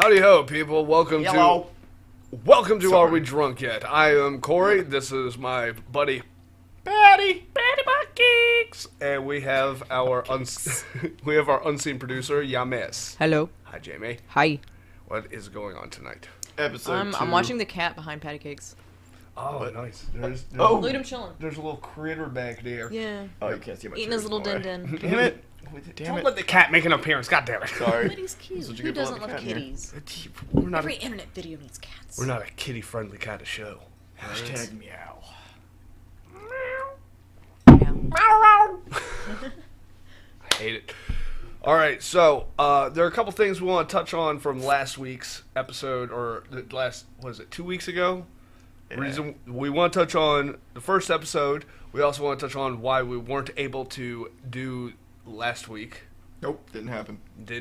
Howdy ho, people. Welcome Hello. to Are We Drunk Yet? I am Corey. This is my buddy Patty Butt-Cheeks, and we have our unseen producer Yames. Hello. Hi, Jamie. Hi. What is going on tonight? Episode 2. I'm watching the cat behind Patty Cakes. Oh, nice. There's Oh. Look at him chilling. there's a little critter back there. Yeah. Oh, you can't see my Eating his shirt little in the din way. din. Damn it. Don't let the cat make an appearance. God damn it. Sorry. Kitty's cute. That's what you Who get for doesn't loving love cat in here. kitties? We're not Every a, internet video needs cats. we're not a kitty-friendly kind of show. Hashtag meow. Yeah. I hate it. All right, so there are a couple things we want to touch on from last week's episode, or the last, what is it, 2 weeks ago? Yeah. Reason we want to touch on the first episode. We also want to touch on why we weren't able to do last week. Nope, didn't happen. We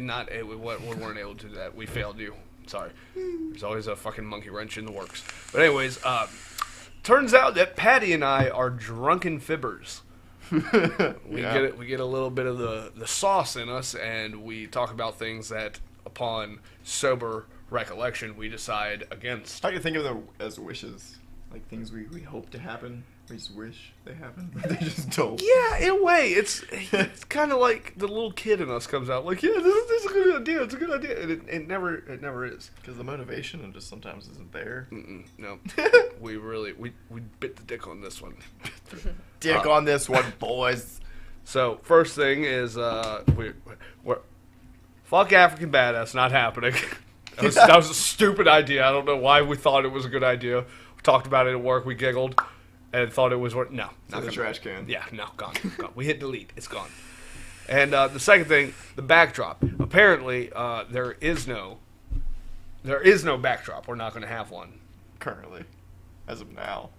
weren't able to do that. We failed you. Sorry. There's always a fucking monkey wrench in the works. But anyways, turns out that Patty and I are drunken fibbers. We get a little bit of the sauce in us, and we talk about things that, upon sober recollection, we decide against. I can think of them as wishes. Like things we hope to happen. We just wish they happen, but they just don't. Yeah, in a way, it's kind of like the little kid in us comes out like, yeah, this is a good idea. It's a good idea, and it never is. Because the motivation just sometimes isn't there. No, we bit the dick on this one. Dick on this one, boys. So first thing is we're fuck African badass, not happening. That was a stupid idea. I don't know why we thought it was a good idea. We talked about it at work. We giggled and thought it was no, It's not in the gonna- trash can. Yeah, no, gone. We hit delete. It's gone. And the second thing, the backdrop. Apparently, there is no backdrop. We're not going to have one. Currently. As of now.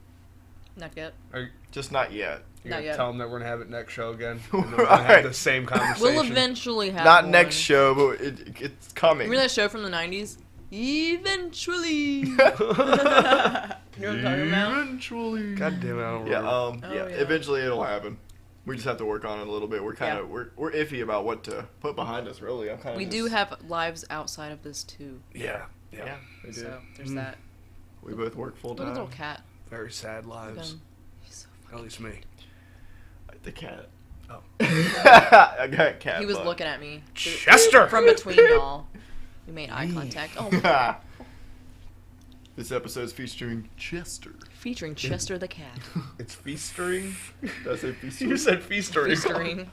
Not yet. Are you Just not yet. going Not to yet. tell them that we're going to have it next show again? And then we're going to have the same conversation. We'll eventually have Not one. next show, but it's coming. Remember that show from the 90s? Eventually. You know what I'm talking about? Eventually. God damn it, I don't Yeah, remember. yeah. eventually it'll happen. We just have to work on it a little bit. We're kind of Yeah. we're iffy about what to put behind us. Really, I'm kind of. We do have lives outside of this too. Yeah. Yeah, we do. So there's that. We both work full Look at the time. little cat. Very sad Look at lives. him. He's so At least me. The cat. Oh. I got cat. He was butt. looking at me. Chester! From between y'all. We made eye contact. Oh, This episode is featuring Chester. featuring Chester the cat. It's feastering? Did I say feastering? You said feastering. Feastering.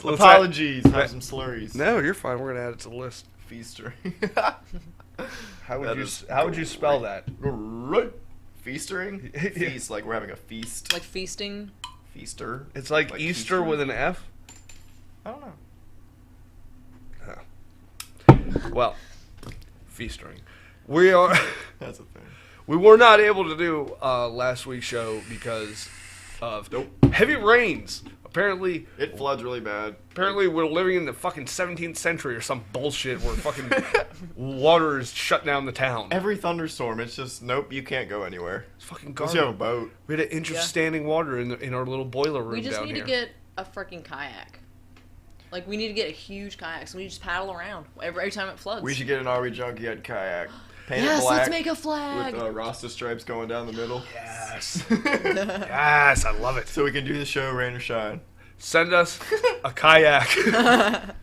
Apologies. Have some slurries. No, you're fine. We're going to add it to the list. Feastering. How would That you is how would you spell that? Right. Feastering? Yeah. Feast, like we're having a feast. Like feasting. Feaster. It's like Easter feasting? with an F? I don't know. Well, feastering. We are. That's a thing. We were not able to do last week's show because of heavy rains. Apparently, It floods really bad. we're living in the fucking 17th century or some bullshit where fucking water is shut down the town. Every thunderstorm, it's just nope, you can't go anywhere. It's fucking Unless you have a garbage. boat. We had an inch of Yeah. standing water in our little boiler room We just down need here. to get a freaking kayak. Like, we need to get a huge kayak, so we just paddle around every time it floods. We should get an RV Junkyard kayak. Paint Yes, it black let's make a flag. with Rasta stripes going down the middle. Yes. Yes, I love it. So we can do the show rain or shine. Send us a kayak.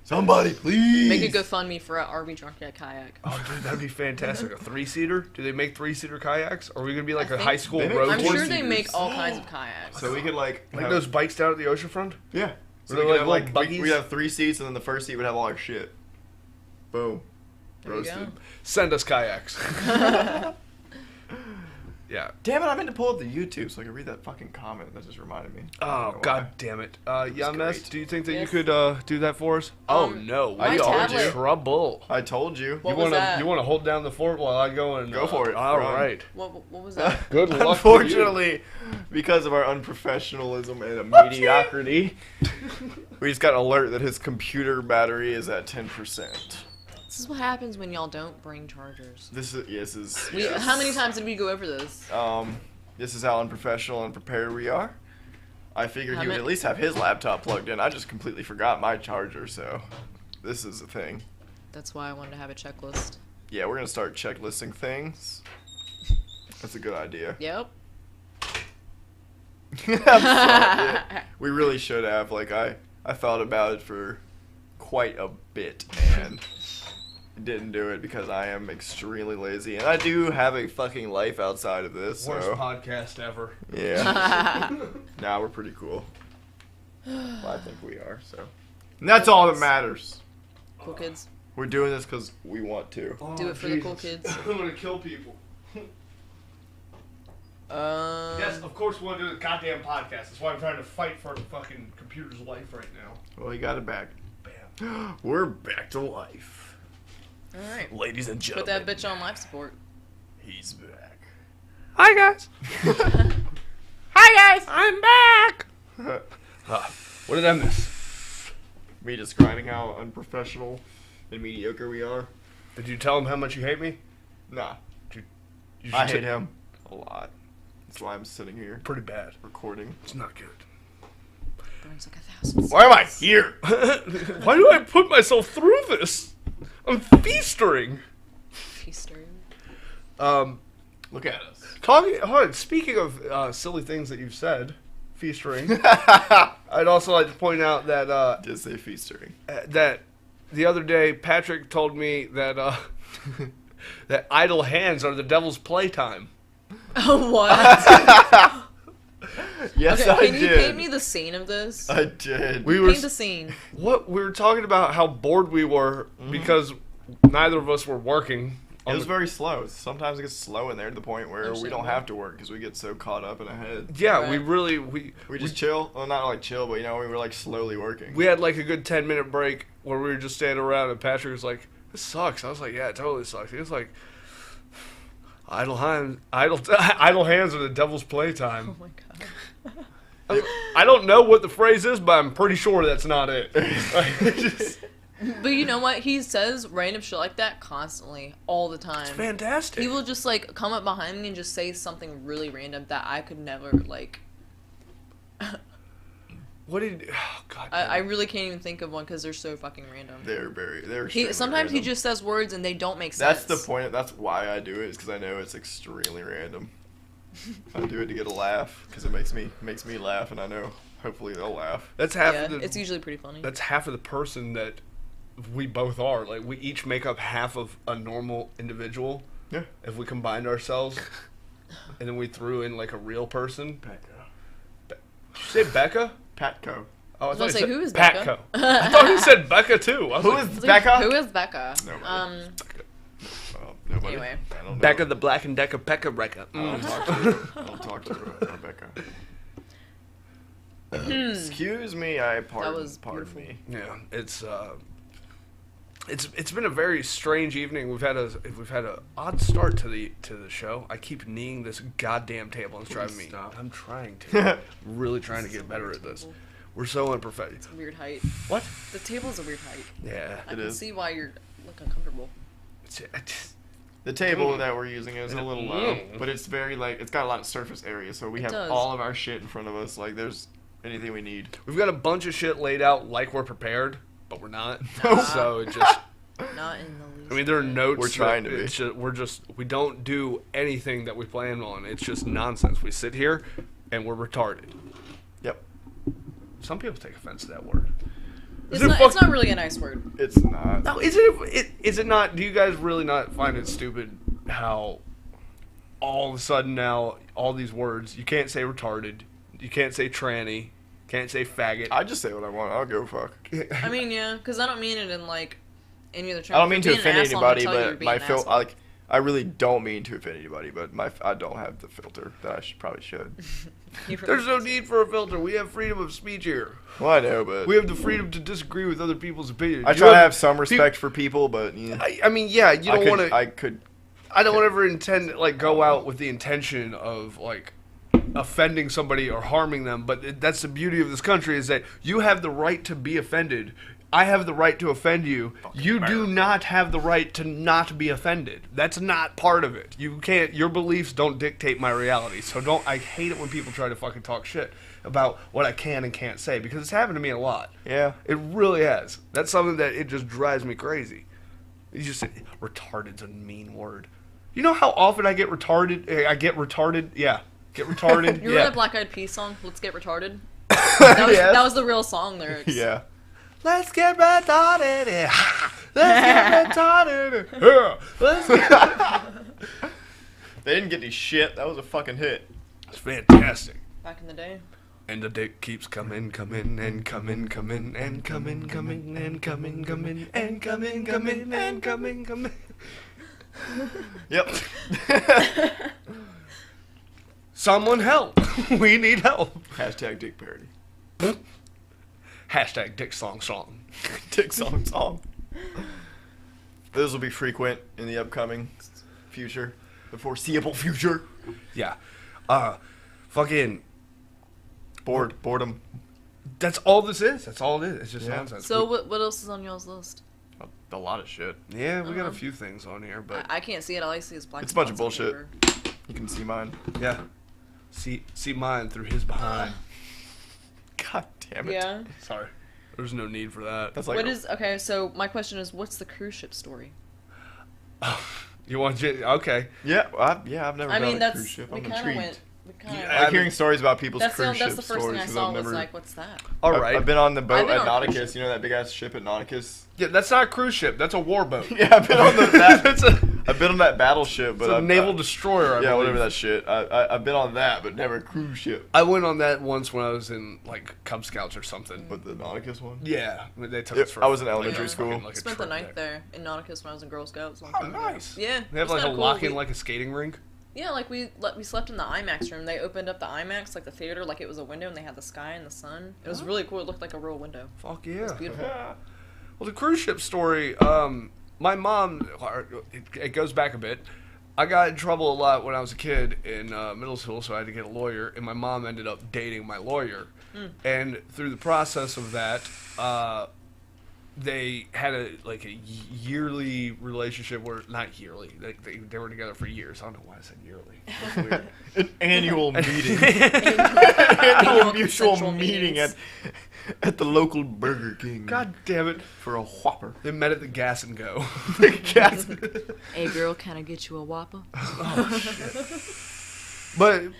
Somebody, please. Make a GoFundMe for an RV Junkyard kayak. Oh, dude, that'd be fantastic. A 3-seater? Do they make 3-seater kayaks? Or are we going to be like I a think- high school They make road I'm course? sure they 4-seaters. make all kinds of kayaks. So we could like Like have- those bikes down at the oceanfront? Yeah. So Were we they could like have little like buggies? we have 3 seats and then the first seat would have all our shit. Boom. There you Roasted. go. Send us kayaks. Yeah. Damn it! I meant to pull up the YouTube so I could read that fucking comment. That just reminded me. I don't Oh, know god why. damn it. Yames, great. do you think that Yes. you could do that for us? Oh, no. my We are in tablet- trouble. I told you. What you was wanna that? you wanna hold down the fort while I go and Go for it. All Run. right. What was that? Good luck. Unfortunately, because of our unprofessionalism and mediocrity, we just got an alert that his computer battery is at 10%. This is what happens when y'all don't bring chargers. This is How many times did we go over this? This is how unprofessional and prepared we are. I figured he would at least have his laptop plugged in. I just completely forgot my charger, so this is a thing. That's why I wanted to have a checklist. Yeah, we're gonna start checklisting things. That's a good idea. Yep. I'm sorry, yeah. We really should have. Like, I thought about it for quite a bit and didn't do it because I am extremely lazy. And I do have a fucking life outside of this. Worst So, podcast ever. yeah. Nah, we're pretty cool. Well, I think we are, so. And that's all that matters. Cool kids. We're doing this because we want to. Oh, Do it for the cool kids. I'm gonna kill people. Yes, of course we want to do the goddamn podcast. That's why I'm trying to fight for the fucking computer's life right now. Well, you got it back. Bam. We're back to life. Alright. Ladies and Put gentlemen. that bitch on life support. He's back. Hi guys. Hi guys! I'm back. What did I miss? Me describing how unprofessional and mediocre we are. Did you tell him how much you hate me? Nah. You I should hate him a lot. That's why I'm sitting here Pretty bad. recording. It's not good. Burns like 1,000. Why am I here? Why do I put myself through this? I'm feastering. Feaster. Look at us. Speaking of silly things that you've said, feastering. I'd also like to point out that Just say feastering. that the other day Patrick told me that that idle hands are the devil's playtime. What? Yes, Okay, I can you did. paint me the scene of this? I did. We were Paint the scene. we were talking about how bored we were because neither of us were working. It was very slow. Sometimes it gets slow in there to the point where we don't Understandable. have to work because we get so caught up in our head. Yeah, Right. we We just chill. Well, not like chill, but we were like slowly working. we had like a good 10-minute break where we were just standing around and Patrick was like, "This sucks." I was like, "Yeah, it totally sucks." He was like, idle hands are the devil's playtime." Oh my god. I don't know what the phrase is, but I'm pretty sure that's not it. Just, But you know what? He says random shit like that constantly, all the time. it's fantastic. He will just like come up behind me and just say something really random that I could never like. What did? Oh, God. I really can't even think of one because they're so fucking random. They're Sometimes he random. just says words and they don't make sense. That's the point. That's why I do it. Is because I know it's extremely random. I do it to get a laugh because it makes me laugh, and I know hopefully they'll laugh. That's half Yeah, of the. it's usually pretty funny. That's half of the person that we both are. Like we each make up half of a normal individual. Yeah. If we combined ourselves, and then we threw in like a real person. Did you say Becca? Patco. Oh, I was gonna thought you say, said who is Patco. Becca? I thought you said Becca too. I was Who like, is It's like, Becca? Who is Becca? Nobody. Nobody. Anyway. I don't know. Becca the Black and Decker Pekka Recca. I don't talk to I don't talk to Rebecca. Excuse me, pardon beautiful. me. Yeah, it's been a very strange evening. We've had a odd start to the show. I keep kneeing this goddamn table and it's driving me. Stop. I'm trying to, really trying to get better at this. We're so unprofessional. It's a weird height. What? The table's a weird height. Yeah, I It can is. see why you're like uncomfortable. The table that we're using is a little low, but it's very it's got a lot of surface area, so we It have does. all of our shit in front of us. Like there's anything we need. We've got a bunch of shit laid out like we're prepared, but we're not. Nah. So it just. Not in the least. I mean, there are bit. notes. We're trying to be. It's just, we don't do anything that we plan on. It's just nonsense. We sit here and we're retarded. Yep. Some people take offense to that word. It's not really a nice word. It's not. No, is it not? Do you guys really not find it stupid how all of a sudden now all these words, you can't say retarded, you can't say tranny, can't say faggot. I just say what I want. I'll go fuck. I mean, yeah, because I don't mean it in like any other term. I don't mean If to you're being offend an asshole, I'm anybody, gonna tell you but you're being my an asshole. I really don't mean to offend anybody, but I don't have the filter that I probably should. You're from- There's no need for a filter. We have freedom of speech here. Well, I know, but We have the freedom to disagree with other people's opinions. I You try to have some respect for people, but yeah. I mean, yeah, you don't want to. I could. I don't ever intend to, like, go out with the intention of, like, offending somebody or harming them, but that's the beauty of this country is that you have the right to be offended. I have the right to offend you. You do not have the right to not be offended. That's not part of it. You can't, your beliefs don't dictate my reality. So I hate it when people try to fucking talk shit about what I can and can't say because it's happened to me a lot. Yeah. It really has. That's something that it just drives me crazy. You just say, retarded's a mean word. You know how often I get retarded? Yeah. Get retarded. You remember that Black Eyed Peas song, Let's Get Retarded? Yes. That was the real song lyrics. Yeah. Let's get retarded. Let's get retarded. Let's get... They didn't get any shit. That was a fucking hit. It's fantastic. Back in the day. And the dick keeps coming, coming, and coming, coming, and coming, coming, and coming, coming, and coming, coming, and coming, coming. Yep. Someone help. We need help. Hashtag dick parody. Hashtag dick song. Dick song. Those will be frequent in the upcoming future. The foreseeable future. Yeah. Fucking... Boredom. That's all this is. That's all it is. It's just nonsense. So what else is on y'all's list? A lot of shit. Yeah, we got a few things on here, but... I can't see it. All I see is black It's a bunch of spots on bullshit. paper. You can see mine. Yeah. See mine through his behind. God damn it. Yeah. Sorry. There's no need for that. That's like Okay, so my question is, what's the cruise ship story? You want... Okay. Yeah, I've never I been mean, on a cruise ship. I'm intrigued. Yeah, I like hearing stories about people's That's cruise ship the first stories. thing I 'cause saw I've was never... like, what's that? All right. I've been on the boat I've been at on a cruise Nauticus. ship. You know that big ass ship at Nauticus? Yeah, that's not a cruise ship. That's a warboat. Yeah, I've been on That's I've been on that battleship, but It's a naval destroyer, I yeah, believe. whatever that shit. I've been on that, but never a cruise ship. I went on that once when I was in, like, Cub Scouts or something. But the Nauticus one? Yeah. They took Yep, us for... I was in elementary Yeah. school. fucking, like, a Spent the trip night there in Nauticus when I was in Girl Scouts. a long Oh, time ago. nice. Yeah. They have, it was like, a kinda cool. lock-in, like, a skating rink? Yeah, like we slept in the IMAX room. They opened up the IMAX, like the theater, like it was a window, and they had the sky and the sun. It was really cool. It looked like a real window. Fuck yeah. It was beautiful. Well, the cruise ship story, my mom, it goes back a bit. I got in trouble a lot when I was a kid in middle school, so I had to get a lawyer, and my mom ended up dating my lawyer. And through the process of that, they had a yearly relationship where, not yearly, they were together for years. I don't know why I said yearly. That's weird. An annual meeting. Annual mutual consensual meeting meetings. at the local Burger King. God damn it. For a Whopper. They met at the Gas and Go. Gas. Hey girl, can I get you a Whopper? Oh, shit. But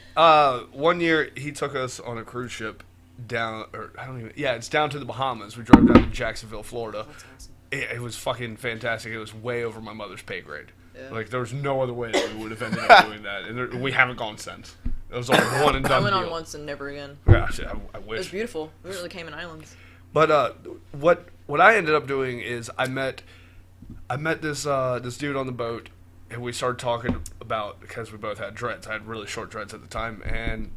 one year he took us on a cruise ship down, it's down to the Bahamas. We drove down to Jacksonville, Florida. That's awesome. It was fucking fantastic. It was way over my mother's pay grade. Yeah. Like, there was no other way that we would have ended up doing that. And we haven't gone since. It was all one and done I went on deal. once and never again. Yeah, shit, I It was wish. beautiful. We were in the Cayman Islands. But what I ended up doing is I met this dude on the boat, and we started talking about, because we both had dreads. I had really short dreads at the time, and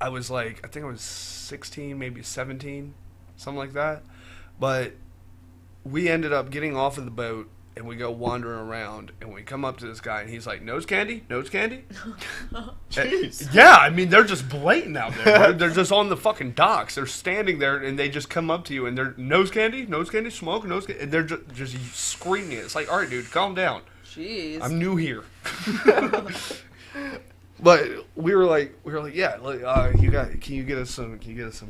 I was like, I think I was 16, maybe 17, something like that. But we ended up getting off of the boat, and we go wandering around, and we come up to this guy, and he's like, "Nose candy? Nose candy?" Jeez. Yeah, I mean, they're just blatant out there. They're just on the fucking docks. They're standing there, and they just come up to you, and they're, nose candy, smoke, nose candy. And they're just screaming it. It's like, all right, dude, calm down. Jeez. I'm new here. But we were like, yeah, can you get us some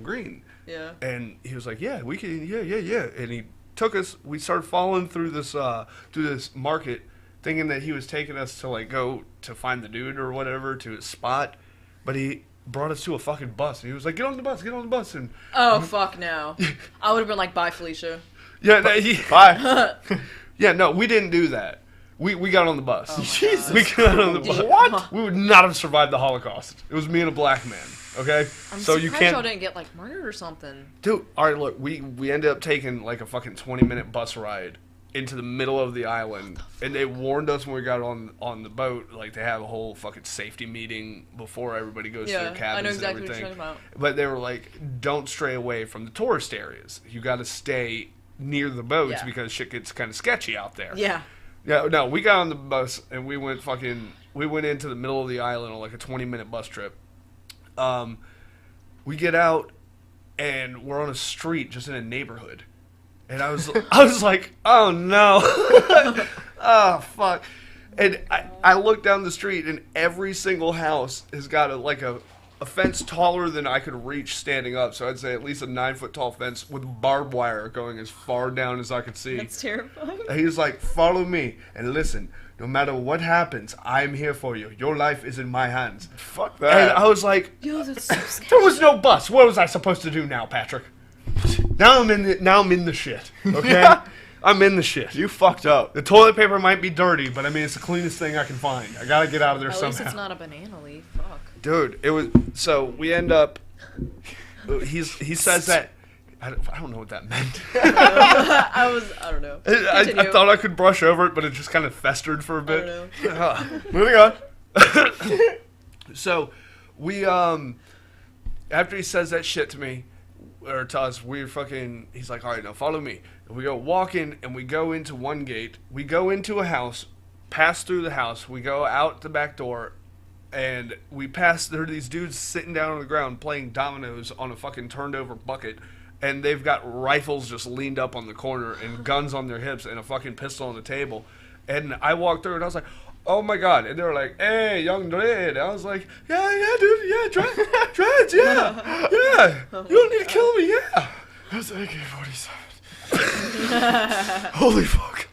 green? Yeah. And he was like, yeah, we can, yeah. And he took us. We started following through this market, thinking that he was taking us to like go to find the dude or whatever to his spot, but he brought us to a fucking bus. And he was like, get on the bus, and Oh, fuck no. I would have been like, bye, Felicia. yeah, Bye. yeah, no, we didn't do that. We got on the bus. Oh my Jesus. We got on the bus. What? We would not have survived the Holocaust. It was me and a black man. Okay, I'm so surprised you y'all can't, didn't get like murdered or something. dude. All right, look, we ended up taking like a fucking 20-minute bus ride into the middle of the island, and they warned us when we got on the boat, like they have a whole fucking safety meeting before everybody goes to Yeah, their cabins I know exactly and what everything. you're talking about. But they were like, don't stray away from the tourist areas. You got to stay near the boats Yeah. because shit gets kind of sketchy out there. Yeah. Yeah, no, we got on the bus and we went into the middle of the island on like a 20-minute bus trip. We get out and we're on a street just in a neighborhood. And I was like, oh no. Oh fuck. And I look down the street and every single house has got a a fence taller than I could reach standing up. So I'd say at least a 9-foot tall fence with barbed wire going as far down as I could see. That's terrifying. And he's like, follow me and listen. No matter what happens, I'm here for you. Your life is in my hands. Fuck that. And I was like, Yo, that's so scary. there was no bus. What was I supposed to do now, Patrick? Now I'm in the shit. Okay? Yeah. I'm in the shit. You fucked up. The toilet paper might be dirty, but I mean, it's the cleanest thing I can find. I gotta get out of there At somehow. least it's not a banana leaf. Fuck. Dude, it was, so we end up, he says that, I don't know what that meant. I don't know. I Continue. thought I could brush over it, but it just kind of festered for a I bit. don't know. Moving on. So, we, after he says that shit to me, or to us, he's like, all right, now follow me. And we go walking, and we go into one gate. We go into a house, pass through the house. We go out the back door, and there are these dudes sitting down on the ground playing dominoes on a fucking turned over bucket. And they've got rifles just leaned up on the corner and guns on their hips and a fucking pistol on the table. And I walked through and I was like, oh my God. And they were like, hey, young Dread. I was like, yeah, dude, yeah, Dreads, yeah. You don't need to kill me, yeah. That's AK-47. Holy fuck.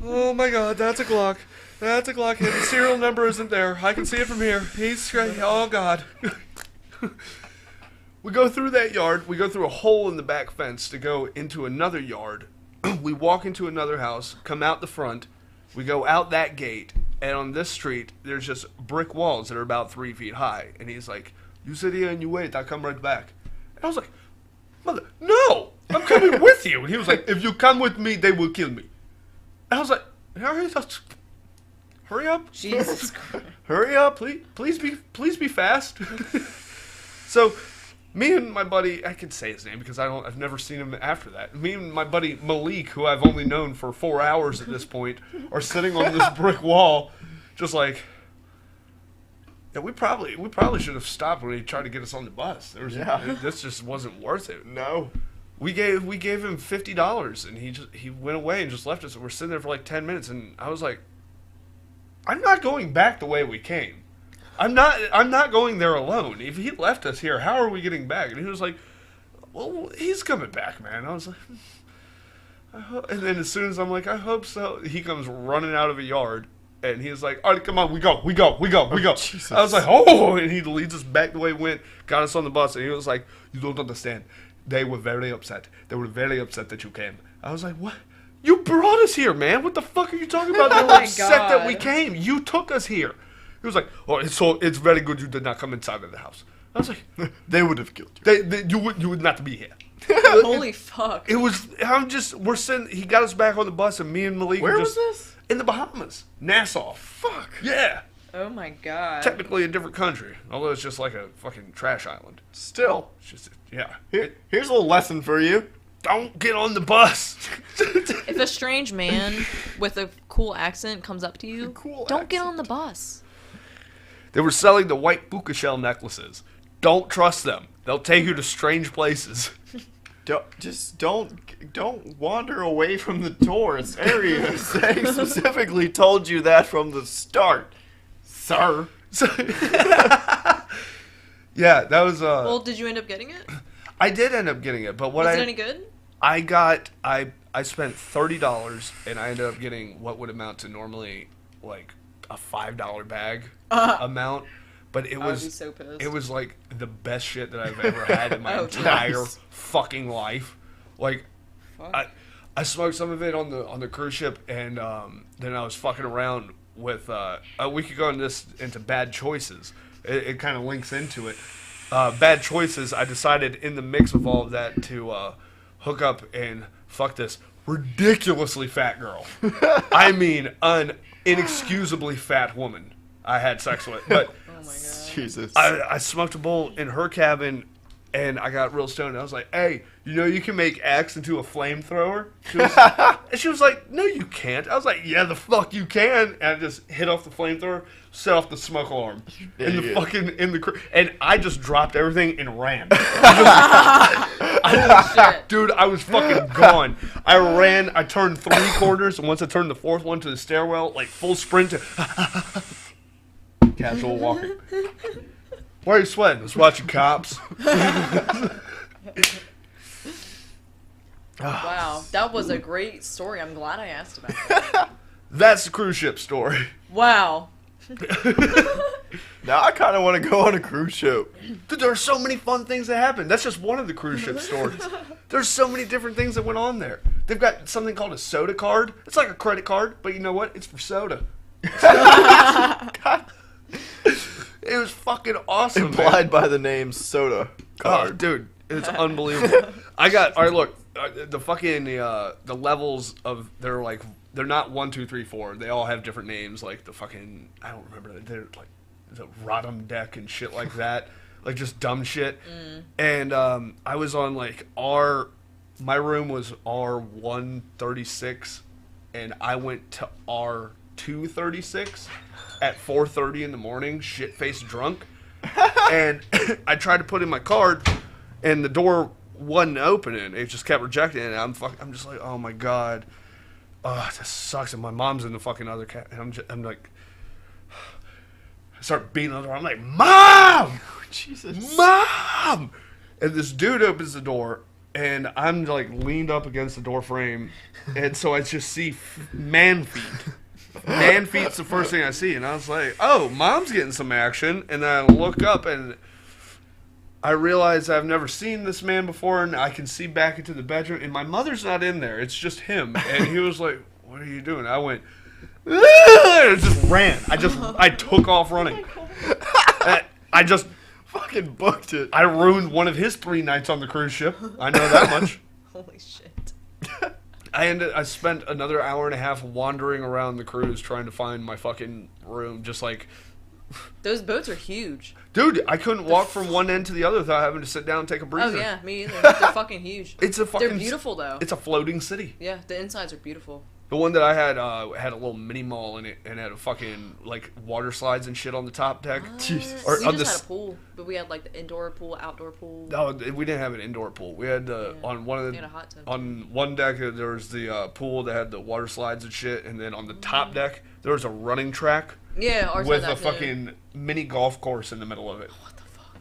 Oh my God, that's a Glock. That's a Glock. And the serial number isn't there. I can see it from here. He's straight. Oh God. We go through that yard. We go through a hole in the back fence to go into another yard. We walk into another house, come out the front. We go out that gate. And on this street, there's just brick walls that are about 3 feet high. And he's like, you sit here and you wait. I'll come right back. And I was like, no, I'm coming with you. And he was like, if you come with me, they will kill me. And I was like, hurry up. Jesus Christ. Hurry up, please be fast. So, me and my buddy, I can say his name because I've never seen him after that. Me and my buddy Malik, who I've only known for 4 hours at this point, are sitting on this brick wall, just like, yeah, we probably should have stopped when he tried to get us on the bus. This just wasn't worth it. No. We gave him $50 and he went away and just left us. And we're sitting there for like 10 minutes and I was like, I'm not going back the way we came. I'm not going there alone. If he left us here, how are we getting back? And he was like, well, he's coming back, man. I was like, and then as soon as I'm like, I hope so, he comes running out of a yard. And he was like, all right, come on, we go. Jesus. I was like, oh, and he leads us back the way we went, got us on the bus, and he was like, you don't understand. They were very upset. They were very upset that you came. I was like, what? You brought us here, man. What the fuck are you talking about? They were upset that we came. You took us here. He was like, oh, it's very good you did not come inside of the house. I was like, they would have killed you. You would not be here. Holy fuck. We're sitting, he got us back on the bus, and me and Malik Where were was just... this? In the Bahamas. Nassau. Fuck. Yeah. Oh my God. Technically a different country, although it's just like a fucking trash island. Still. It's just, yeah. Here's a little lesson for you. Don't get on the bus. If a strange man with a cool accent comes up to you, don't get on the bus. They were selling the white puka shell necklaces. Don't trust them. They'll take you to strange places. Don't wander away from the tourist areas. They specifically told you that from the start, sir. Yeah, that was Well, did you end up getting it? I did end up getting it, but what Was it any good? I spent $30 and I ended up getting what would amount to normally like a $5 bag amount. But it I would was be so pissed. it was like the best shit that I've ever had in my entire fucking life. Like, Fuck. I smoked some of it on the cruise ship, and then I was fucking around with. We could go into bad choices. It kind of links into it. Bad choices. I decided in the mix of all of that to hook up and fuck this ridiculously fat girl. I mean, an inexcusably fat woman I had sex with, but. Oh my God. Jesus. I smoked a bowl in her cabin, and I got real stoned. I was like, hey, you can make X into a flamethrower? And she was like, no, you can't. I was like, yeah, the fuck you can. And I just hit off the flamethrower, set off the smoke alarm. And I just dropped everything and ran. Dude, I was fucking gone. I ran, I turned 3 corners, and once I turned the 4th one to the stairwell, like full sprint to... Casual walking. Why are you sweating? I was watching Cops. Wow, that was a great story. I'm glad I asked about it. That's the cruise ship story. Wow. Now I kind of want to go on a cruise ship. Dude, there are so many fun things that happen. That's just one of the cruise ship stories. There's so many different things that went on there. They've got something called a soda card. It's like a credit card, but you know what? It's for soda. God. It was fucking awesome. Implied by the name soda card. Oh, dude, it's unbelievable. All right, look, the fucking the levels of they're not 1, 2, 3, 4. They all have different names, like the fucking I don't remember. They're like the Rodham deck and shit like that, like just dumb shit. And I was on like my room was R136, and I went to R236 at 4:30 in the morning, shit-faced drunk, and I tried to put in my card, and the door wasn't opening. It just kept rejecting it. And I'm just like, oh my god, oh, this sucks. And my mom's in the fucking other cat, and I'm like, I start beating on the door. I'm like, Mom, Jesus, Mom, and this dude opens the door, and I'm like leaned up against the door frame, and so I just see man feet. Man feet's the first thing I see, and I was like, oh, Mom's getting some action. And then I look up, and I realize I've never seen this man before, and I can see back into the bedroom, and my mother's not in there. It's just him. And he was like, what are you doing? I went, I just ran. I took off running. I just fucking booked it. I ruined one of his 3 nights on the cruise ship. I know that much. Holy shit. I spent another hour and a half wandering around the cruise trying to find my fucking room, just like... Those boats are huge. Dude, I couldn't walk from one end to the other without having to sit down and take a breather. Oh yeah, me either. They're fucking huge. They're beautiful though. It's a floating city. Yeah, the insides are beautiful. The one that I had had a little mini mall in it and had a fucking like water slides and shit on the top deck. Jesus. We just had a pool, but we had like the indoor pool, outdoor pool. No, we didn't have an indoor pool. We had on one of the we had a hot tub. On one deck there was the pool that had the water slides and shit, and then on the top deck there was a running track. Yeah, ours with had a that fucking mini golf course in the middle of it. What the fuck?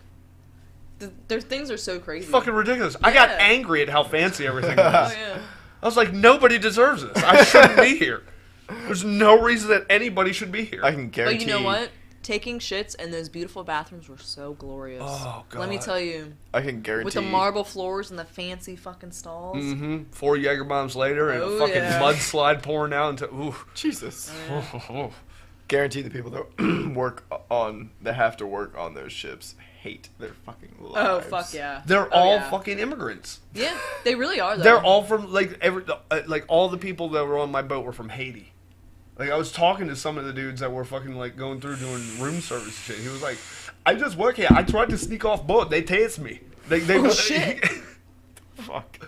Their things are so crazy. Fucking ridiculous. I got angry at how fancy everything was. Oh yeah. I was like, nobody deserves this. I shouldn't be here. There's no reason that anybody should be here. I can guarantee. But you know what? Taking shits in those beautiful bathrooms were so glorious. Oh, God. Let me tell you. I can guarantee. With the marble floors and the fancy fucking stalls. Mm-hmm. 4 Jaeger bombs later and a fucking mudslide pouring out into... Ooh. Jesus. Yeah. Guarantee the people that that have to work on those ships hate their fucking lives. Oh, fuck yeah. They're all fucking immigrants. Yeah, they really are, though. They're all from, like all the people that were on my boat were from Haiti. Like, I was talking to some of the dudes that were fucking, like, going through doing room service and shit. He was like, I just work here. I tried to sneak off boat. They tased me. Oh, shit. Fuck.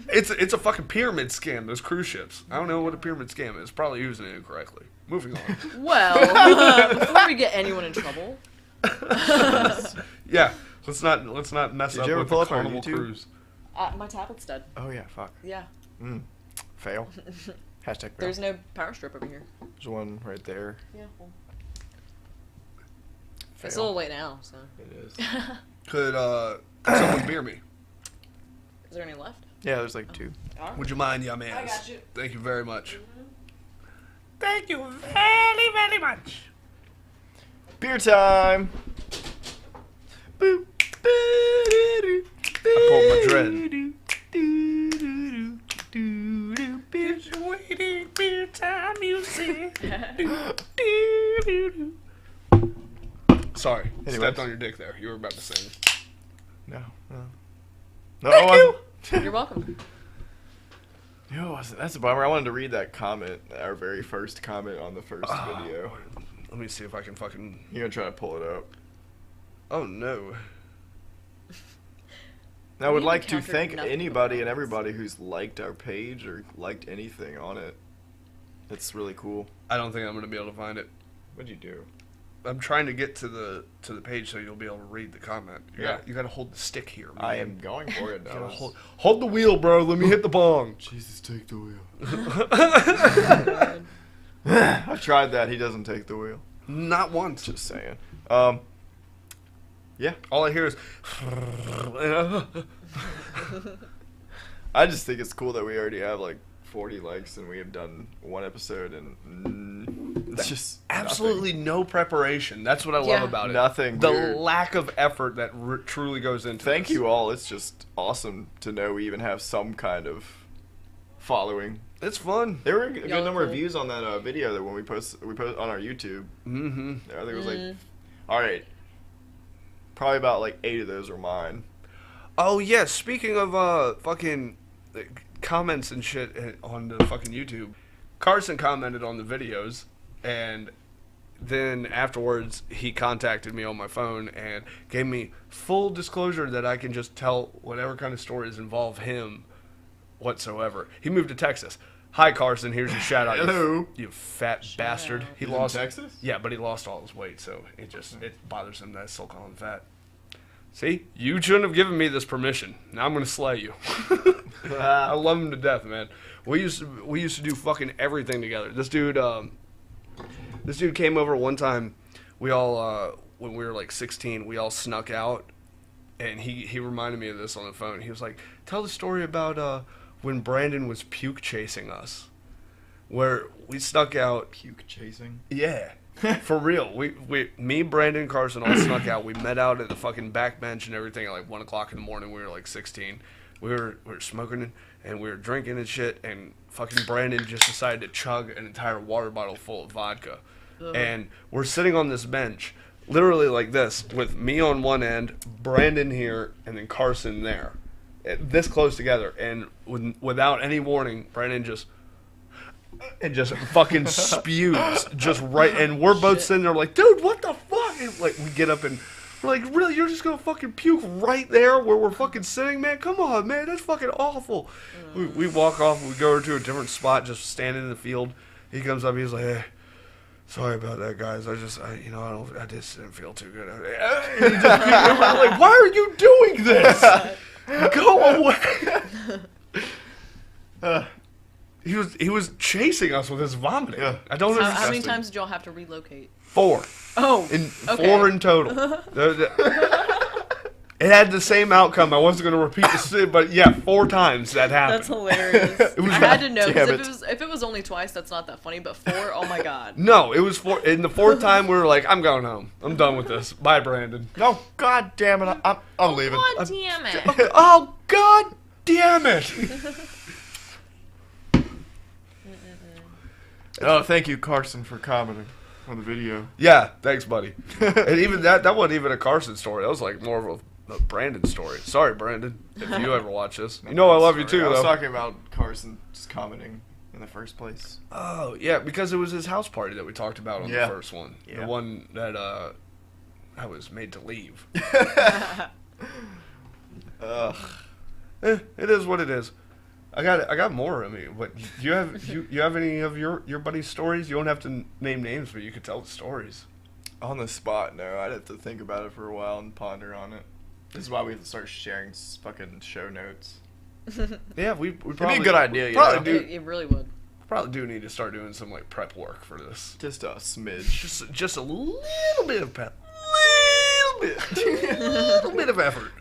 It's a fucking pyramid scam, those cruise ships. I don't know what a pyramid scam is. Probably using it incorrectly. Moving on. Well, before we get anyone in trouble. Yeah, let's not mess Did up you ever with pull the up our Carnival YouTube? Cruise. My tablet's dead. Oh yeah, fuck. Yeah. Fail. Hashtag fail. There's no power strip over here. There's one right there. Yeah. Well, Fail. it's a little late now, so. It is. Could someone beer me? Is there any left? Yeah, there's like 2. Would you mind, young man? I got you. Thank you very much. Thank you very, very much. Beer time. Boop. I pulled my dread. It's waiting beer time music. Sorry, Anyways. stepped on your dick there. You were about to sing. No. Thank you. You're welcome. That's a bummer. I wanted to read that comment, our very first comment on the first video. Let me see if I can fucking... You're gonna try to pull it up. Oh, no. Now, I would like to encountered thank nothing anybody but and comments. everybody who's liked our page or liked anything on it. It's really cool. I don't think I'm going to be able to find it. What'd you do? I'm trying to get to the page so you'll be able to read the comment. You got to hold the stick here, man. I am going for it You gotta now. hold the wheel, bro. Let me hit the bong. Jesus, take the wheel. I've tried that. He doesn't take the wheel. Not once. Just saying. Yeah. All I hear is. I just think it's cool that we already have like 40 likes and we have done one episode and it's just absolutely no preparation. That's what I love about it. Nothing. The weird. lack of effort that truly goes into Thank this. you all. It's just awesome to know we even have some kind of following. It's fun. There were a good Y'all number of cool. views on that video that when we post on our YouTube. Mm-hmm. I think it was like, all right, probably about like 8 of those were mine. Oh yeah, speaking of fucking comments and shit on the fucking YouTube, Carson commented on the videos, and then afterwards he contacted me on my phone and gave me full disclosure that I can just tell whatever kind of stories involve him whatsoever. He moved to Texas. Hi Carson, here's your shout out. Hello. You fat bastard. out. He He's lost in Texas? Yeah, but he lost all his weight, so it bothers him that I still call him fat. See, you shouldn't have given me this permission. Now I'm gonna slay you. I love him to death, man. We used to do fucking everything together. This dude came over one time. We all when we were like 16, we all snuck out, and he reminded me of this on the phone. He was like, "Tell the story about when Brandon was puke chasing us, where we snuck out." Puke chasing. Yeah. For real. Me, Brandon, Carson all snuck out. We met out at the fucking back bench and everything at like 1 o'clock in the morning. We were like 16. We were smoking and we were drinking and shit, and fucking Brandon just decided to chug an entire water bottle full of vodka. And we're sitting on this bench, literally like this, with me on one end, Brandon here, and then Carson there. This close together. And without any warning, Brandon just fucking spews just right, and we're both sitting there like, dude, what the fuck? And like we get up and we're like, really, you're just gonna fucking puke right there where we're fucking sitting, man? Come on, man, that's fucking awful. We walk off, we go to a different spot, just standing in the field. He comes up, he's like, hey, sorry about that, guys. I just didn't feel too good. And he just, we're like, why are you doing this? Go away. He was chasing us with his vomiting. Yeah. I don't How understand. many times did y'all have to relocate? 4. Oh, okay. 4 in total. It had the same outcome. I wasn't going to repeat the but yeah, 4 times that happened. That's hilarious. It was I had to know, Damn because if it was only twice, that's not that funny. But 4, oh my god. No, it was 4. In the 4th time, we were like, I'm going home. I'm done with this. Bye, Brandon. No, god damn it, I'm leaving. God damn it. Oh, God damn it. Oh, thank you, Carson, for commenting on the video. Yeah, thanks, buddy. And even that wasn't even a Carson story. That was like more of a Brandon story. Sorry, Brandon, if you ever watch this. You know I love you too, I was though. talking about Carson just commenting in the first place. Oh, yeah, because it was his house party that we talked about on Yeah. the first one. Yeah. The one that I was made to leave. Ugh. It is what it is. I got more. I mean, what you have any of your buddy's stories? You don't have to name names, but you could tell the stories. On the spot, no. I'd have to think about it for a while and ponder on it. This is why we have to start sharing fucking show notes. Yeah, we probably It'd be a good idea, you probably know? do It really would. probably do need to start doing some like prep work for this. Just a smidge. Just a little bit of prep, little bit of effort.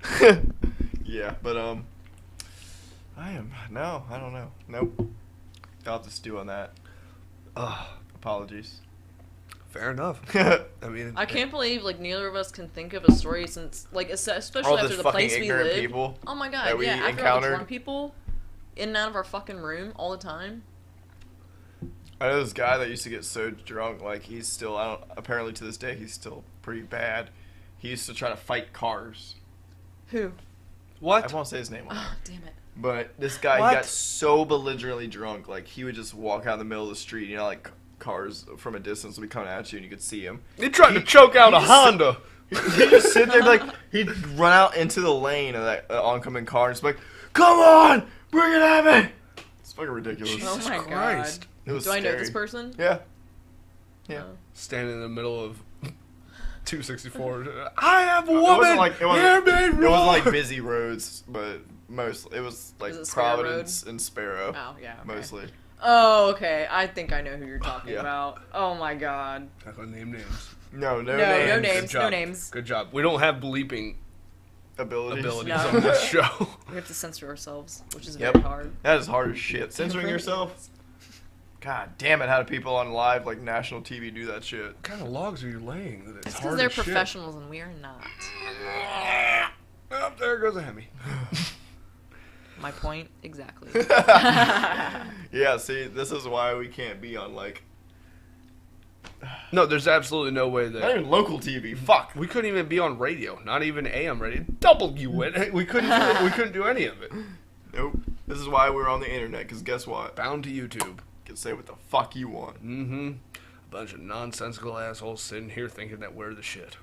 Yeah, but I don't know. Nope. I'll have to stew on that. Apologies. Fair enough. I mean, I can't believe like neither of us can think of a story since like especially All after those the fucking place we ignorant live. people Oh my god, that we yeah. After all the encountered. drunk people in and out of our fucking room all the time. I know this guy that used to get so drunk, like he's still, apparently to this day, he's still pretty bad. He used to try to fight cars. Who? what? I won't say his name on it. Oh damn it. But this guy What? got so belligerently drunk, like he would just walk out in the middle of the street, you know, like cars from a distance would be coming at you and you could see him. He tried to choke out a Honda. He'd just sit there like, he'd run out into the lane of that oncoming car and just be like, come on, bring it at me. It's fucking ridiculous. Jesus Oh my Christ. god. It was Do I know scary. this person? Yeah. Yeah. Oh. Standing in the middle of 264. I have a It woman. wasn't like, Hear me it roar. wasn't like busy roads, but it was like Is it Sparrow Providence and Sparrow. Oh yeah. Okay. Mostly. Oh okay. I think I know who you're talking Yeah. about. Oh my god. Not gonna name names. No No names. names. Good job. No names. Good job. We don't have bleeping Abilities. abilities No. on this show. We have to censor ourselves, which is Yep. very hard. That is hard as shit. Censoring yourself? God damn it, how do people on live, like, national TV do that shit? What kind of logs are you laying? That it's It's hard because they're as shit? professionals and we are not. Oh, there goes a Hemi. My point exactly. Yeah, see, this is why we can't be on, like, No, there's absolutely no way not that even local TV. Fuck. we couldn't even be on radio. Not even AM radio. W it. We couldn't. We couldn't do any of it. Nope. This is why we're on the internet, because guess what? Bound to YouTube. You can say what the fuck you want. Mm-hmm. A bunch of nonsensical assholes sitting here thinking that we're the shit.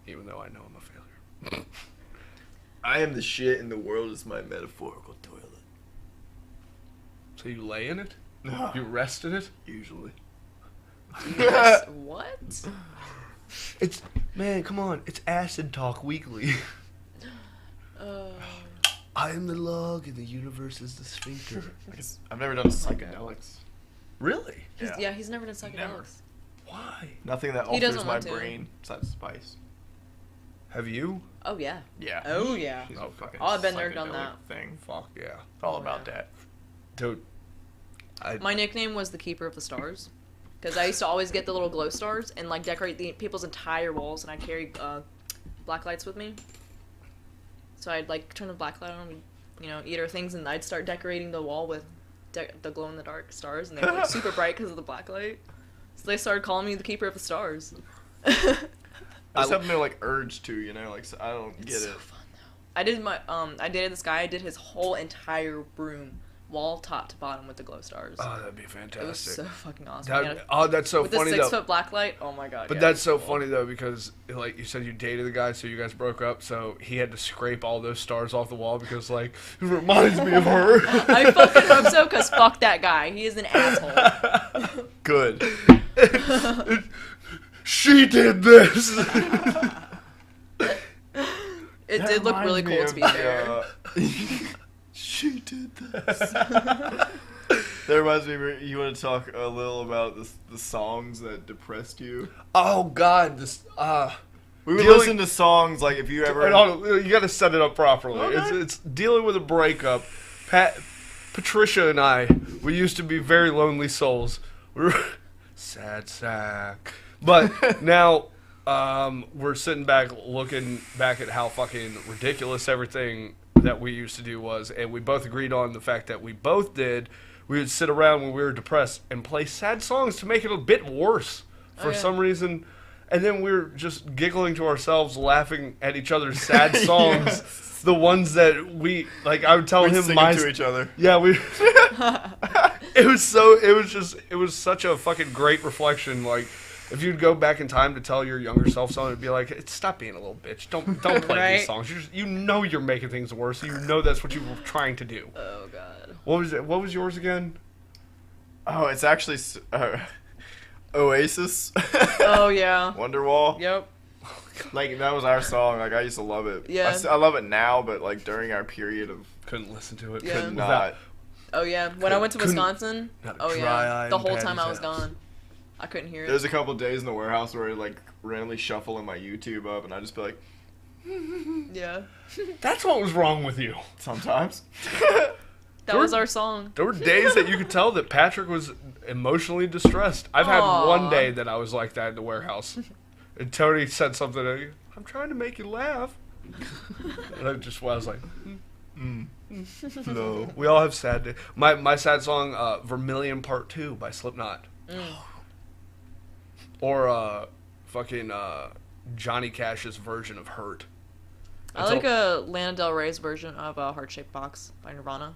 Even though I know I'm a failure. I am the shit and the world is my metaphorical toilet. So you lay in it? You rest in it? Usually. Yes. What? It's, man, come on. It's Acid Talk Weekly. I am the log and the universe is the sphincter. I've never done psychedelics. Really? Yeah, he's never done psychedelics. Never. Why? Nothing that He alters doesn't my want to. brain besides spice. Have you? Oh yeah. Yeah. Oh yeah. He's a fucking Oh, I've been there, done psychedelic that. Thing. Fuck yeah. It's all Oh, about yeah. that. Dude. My nickname was the Keeper of the Stars, because I used to always get the little glow stars and like decorate the people's entire walls, and I'd carry black lights with me. So I'd like turn the black light on, you know, eat our things, and I'd start decorating the wall with the glow in the dark stars, and they were like super bright because of the black light. So they started calling me the Keeper of the Stars. I just have no like urge to, you know, like so I don't get It's it. so fun though. I did I dated this guy. I did his whole entire room, wall top to bottom, with the glow stars. Oh, that'd be It was fantastic. so fucking awesome. That's so with funny the though. 6 foot black light. Oh my god. But yeah. that's so funny though, because like you said, you dated the guy, so you guys broke up. So he had to scrape all those stars off the wall because like it reminds me of her. I fucking hope so, cause fuck that guy. He is an asshole. Good. She did this. It did look really cool to be fair. She did this. That reminds me, you want to talk a little about the songs that depressed you? Oh God, this. We would Dealing- listen to songs like if you ever. You got to set it up properly. Okay. It's dealing with a breakup. Patricia and I, we used to be very lonely souls. We were sad sack. But now we're sitting back looking back at how fucking ridiculous everything that we used to do was, and we both agreed on the fact that we both did. We would sit around when we were depressed and play sad songs to make it a bit worse for some reason. And then we were just giggling to ourselves, laughing at each other's sad songs. Yes. The ones that we, like, I would tell We'd him sing my... it to each other. Yeah, we... it was such a fucking great reflection. Like, if you'd go back in time to tell your younger self something, it'd be like, stop being a little bitch. Don't play Right? these songs. You know you're making things worse. You know that's what you were trying to do. Oh god. What was yours again? Oh, it's actually Oasis. Oh yeah. Wonderwall. Yep. Like that was our song. Like I used to love it. Yeah. I love it now, but like during our period of Couldn't listen to it. Yeah. could Without- not. Oh yeah. When I went to Couldn't- Wisconsin. not a Oh dry yeah. eye The in whole time Patty's I was house. gone. I couldn't hear it. There's a couple days in the warehouse where I like randomly shuffling my YouTube up, and I just be like, Yeah. That's what was wrong with you. sometimes. That was our song. There were days that you could tell that Patrick was emotionally distressed. I've had Aw. one day that I was like that in the warehouse. And Tony said something to me, I'm trying to make you laugh. And I was like, No. we all have sad days. My sad song, Vermilion Part 2 by Slipknot. Or fucking Johnny Cash's version of Hurt. I like Lana Del Rey's version of Heart Shaped Box by Nirvana.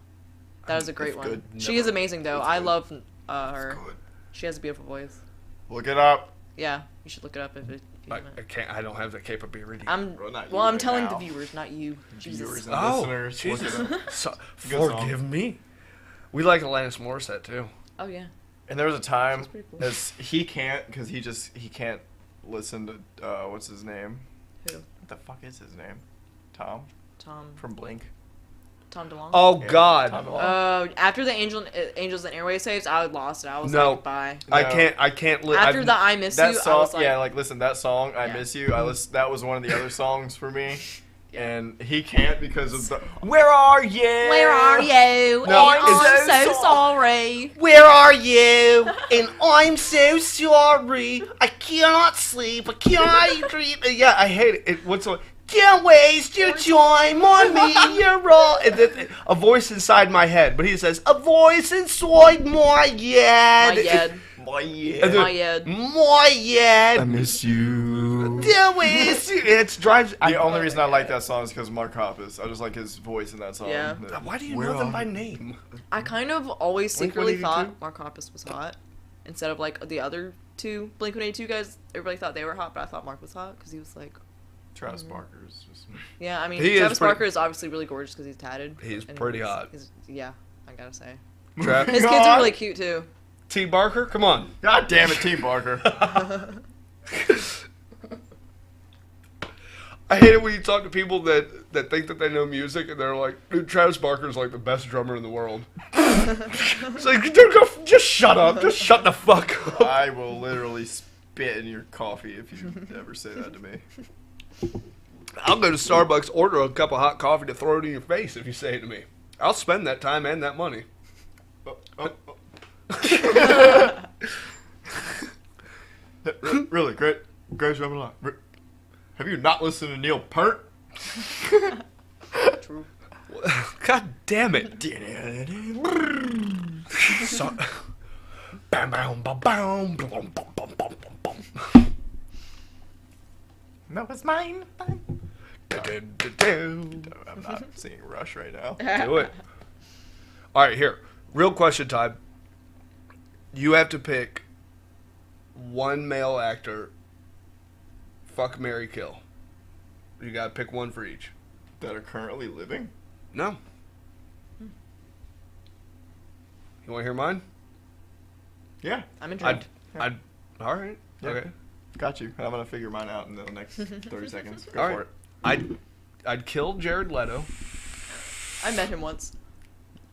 That is a great That's one. good. She is amazing though. That's I good. love her. Good. She has a beautiful voice. Look it up. Yeah, you should look it up if you want. I don't have the capability. I'm Well, not you I'm right telling now. the viewers, not you. Jesus. Viewers and Oh, listeners. Jesus. Look it up. So, Good song. forgive me. We like Alanis Morissette too. Oh yeah. And there was a time, That's pretty cool. as he can't, because he can't listen to what's his name? Who? What the fuck is his name? Tom Tom. from Blink. Tom DeLonge. Oh Yeah, God. Tom DeLonge. After the Angels and Airways saves, I lost it. I was No. like, bye. I No. can't. I can't. After the I Miss That You, song, I was like, yeah, like listen, that song, I Yeah. Miss You, that was one of the other songs for me. And he can't because of the Where are you? No, and it's I'm so so sorry. Where are you? And I'm so sorry. I cannot sleep. I cannot dream. Yeah, I hate it. What's the? Can't waste your time on me. You're all. And then a voice inside my head, but he says a voice inside my head. My head. My And then- My head. My head. I miss you. Can't waste you. It drives. The only reason I like that song is because Mark Hoppus. I just like his voice in that song. Yeah. Why do you Where know them are by you? name? I kind of always Blink secretly 182? thought Mark Hoppus was hot. Instead of like the other two Blink-182 guys, everybody thought they were hot, but I thought Mark was hot because he was like, Travis Barker is just. yeah. I mean, He is Travis pretty- Barker is obviously really gorgeous because he's tatted. He's and pretty hot. Yeah, I gotta say. Tra- His kids are really cute too. T. Barker, come on. God damn it, Team Barker. I hate it when you talk to people that think that they know music and they're like, dude, Travis Barker's like the best drummer in the world. It's like, dude, just shut up. Just shut the fuck up. I will literally spit in your coffee if you ever say that to me. I'll go to Starbucks, order a cup of hot coffee to throw it in your face if you say it to me. I'll spend that time and that money. Really, great drumming a lot. Have you not listened to Neil Peart? True. God damn it. So, bam, bam, bam, bam, bam, bam, bam, bam, bam. That was mine. Do I'm not singing Rush right now. it. All right, here. Real question time. You have to pick one male actor. Fuck, marry, kill. You gotta pick one for each. That are currently living? No. You wanna hear mine? Yeah, I'm intrigued. I'd. All right. Yeah. Okay. got you. And I'm gonna figure mine out in the next 30 seconds. Go All for right. it. I'd kill Jared Leto. I met him once.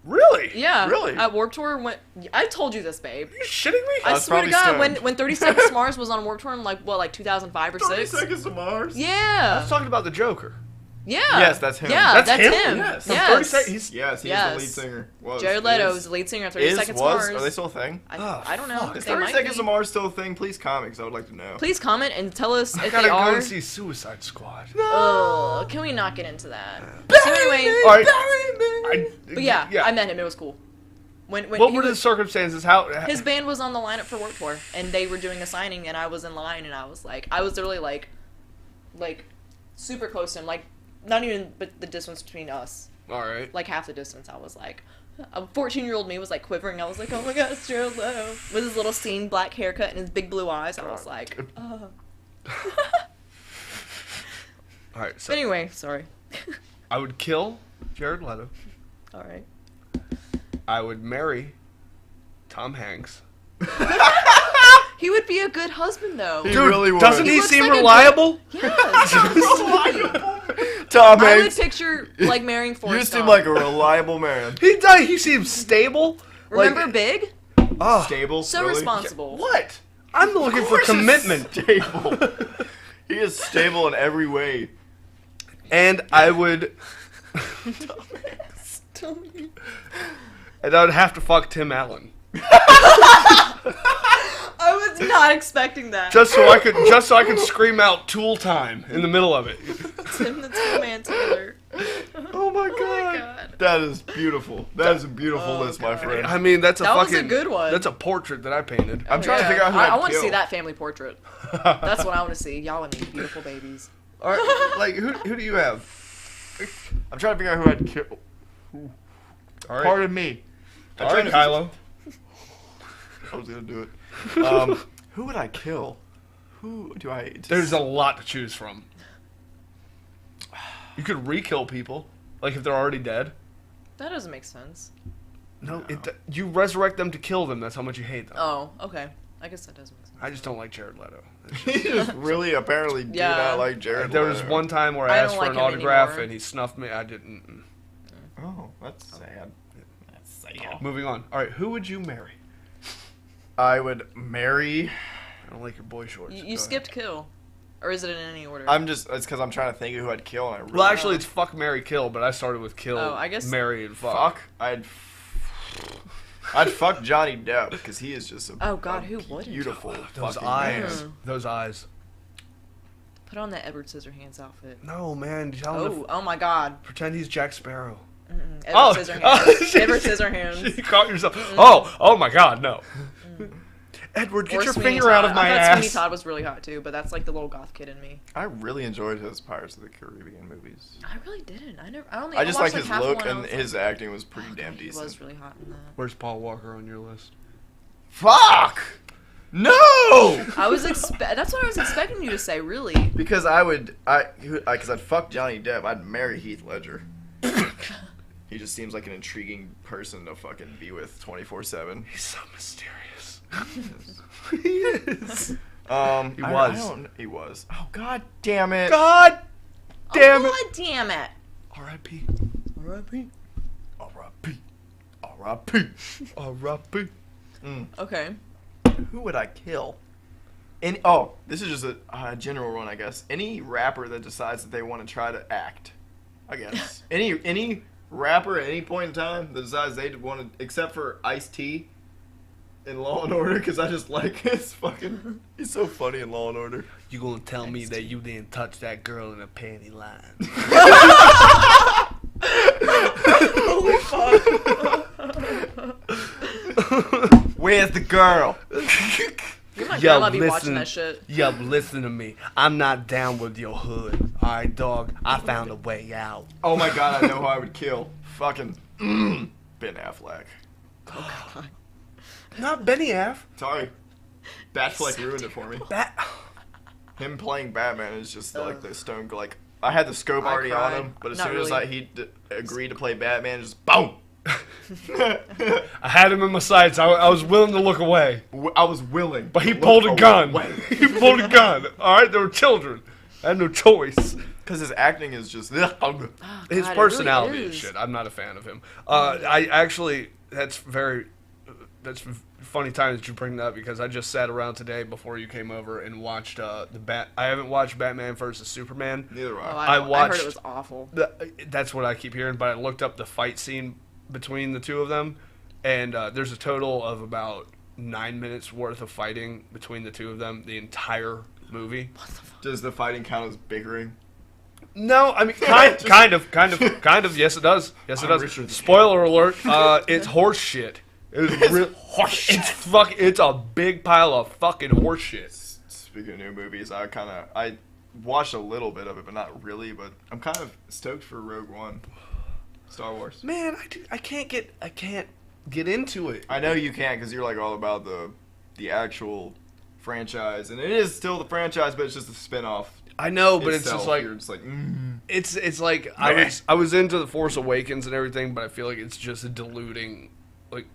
Really? Yeah. Really? At Warped Tour, I told you this, babe. Are you shitting me? I was swear to probably God, stoned. when 30 Seconds to Mars was on Warped Tour in like 2005 or 30 6. seconds to Mars? I Yeah. was talking about the Joker. Yeah. Yes, that's him. Yeah, That's that's him? him. Yes. From Yes. 30 seconds. Yes, he's Yes. the lead singer. Was, Jared Leto is, is the lead singer of 30 Seconds to was. Mars. Are they still a thing? I don't know. fuck. Is They 30 might Seconds be. to Mars still a thing? Please comment, because I would like to know. Please comment and tell us I if gotta they go are. and see Suicide Squad. Oh, can we not get into that? So anyway, All right. but yeah, I met him. It was cool. When What he were the was, circumstances? How? his band was on the lineup for Warped Tour, and they were doing a signing, and I was in line, and I was literally like super close to him, like not even but the distance between us, All right. like half the distance. I was like, a 14-year-old me was like quivering. I was like, oh my God, it's Jared Leto with his little seamed black haircut and his big blue eyes. I was like, oh. All right. So Anyway, sorry. I would kill Jared Leto. All right. I would marry Tom Hanks. He would be a good husband, though. He really would. Doesn't He he looks seem like a good- reliable? Yes. Tom I would Hanks, picture like marrying Forrest you seem Gump. like a reliable man. He seems stable. Remember like, Big? oh, Stable. So really? responsible. what? I'm looking Of for course he's commitment. Stable. He is stable in every way. And I would. And I would have to fuck Tim Allen. I was not expecting that. Just so I could scream out Tool Time in the middle of it. Tim the Tool Man Taylor. Oh my god. God. That is beautiful. That is a beautiful Oh, list, my God. friend. I mean, that's a That was fucking a good one. That's a portrait that I painted. I'm trying to figure out who I I'd want to kill. see that family portrait. That's what I want to see. Y'all are beautiful babies. All right, like who do you have? I'm trying to figure out who I'd kill. All right, Pardon me. I'm all right, trying to- Kylo. I was gonna do it. Who would I kill? Who do I? There's a lot to choose from. You could re-kill people, like if they're already dead. That doesn't make sense. No, you resurrect them to kill them. That's how much you hate them. Oh, okay. I guess that does make sense. I just don't like Jared Leto. He just really apparently do Yeah. not like Jared. There was Leto. one time where I I asked don't for like an him autograph anymore. and he snuffed me. I didn't. Oh. That's sad. That's sad. Moving on. All right, who would you marry? I would marry. I don't like your boy shorts. You skipped kill. Or is it in any order? It's because I'm trying to think of who I'd kill. And I really Well, actually, it's fuck, marry, kill, but I started with kill, I guess marry, and fuck. I'd fuck Johnny Depp because he is just Oh, God, who wouldn't? beautiful Those fucking eyes. man. Those eyes. Put on that Edward Scissorhands outfit. No, man. Tell him Oh my God. pretend he's Jack Sparrow. Edward Scissorhands. Edward Scissorhands. You caught yourself. Oh my God, no. Edward, get Or your Sweeney finger out Todd. of my I thought ass. Sweeney Todd was really hot too, but that's like the little goth kid in me. I really enjoyed his Pirates of the Caribbean movies. I really didn't. I just watched, like his half look one, I and was his like, acting was pretty oh, damn God, he decent. was really hot in that. Where's Paul Walker on your list? Fuck! No! That's what I was expecting you to say, really. Because because I'd fuck Johnny Depp, I'd marry Heath Ledger. He just seems like an intriguing person to fucking be with 24/7. He's so mysterious. He is. He was. Oh, God damn it. God damn it. God damn it. R.I.P. R.I.P. R.I.P. R.I.P. R.I.P. Okay. Who would I kill? This is just a general one, I guess. Any rapper that decides that they want to try to act, I guess. any rapper at any point in time that decides they want to, except for Ice-T in Law and Order, because I just like his fucking. He's so funny in Law and Order. You gonna tell me that you didn't touch that girl in a panty line? Holy fuck. Where's the girl? You might grandma be watching that shit. Yo, listen to me. I'm not down with your hood. Alright, dog. I found a way out. Oh my God, I know who I would kill. Fucking Ben Affleck. Oh, God. Not Benny Aff. Sorry. Batfleck ruined it for me. Him playing Batman is just like the stone. Like I had the scope I already cried. on him, but as Not soon as really. he agreed to play Batman, just boom. I had him in my sights. I was willing to look away. I was willing, But he to pulled a look gun. away. He pulled a gun. Alright, they were children. I had no choice. Because his acting is just. His God, it personality really is is. shit. I'm not a fan of him. I actually, that's funny time that you bring that up because I just sat around today before you came over and watched I haven't watched Batman vs Superman. Neither have Oh, I. I watched. heard it was awful. That's what I keep hearing, but I looked up the fight scene between the two of them, and there's a total of about 9 minutes worth of fighting between the two of them. The entire movie. Does the fighting count as bickering? No, I mean kind of. Yes, it does. Yes, it I'm Richard does. the Spoiler alert. It's horse shit. It's a big pile of fucking horse shit. Speaking of new movies, I watched a little bit of it, but not really. But I'm kind of stoked for Rogue One, Star Wars. Man, I can't get into it. I know you can't because you're like all about the actual franchise, and it is still the franchise, but it's just a spin-off. I know, but it's itself. just like You're just like it's like I was into the Force Awakens and everything, but I feel like it's just diluting. Like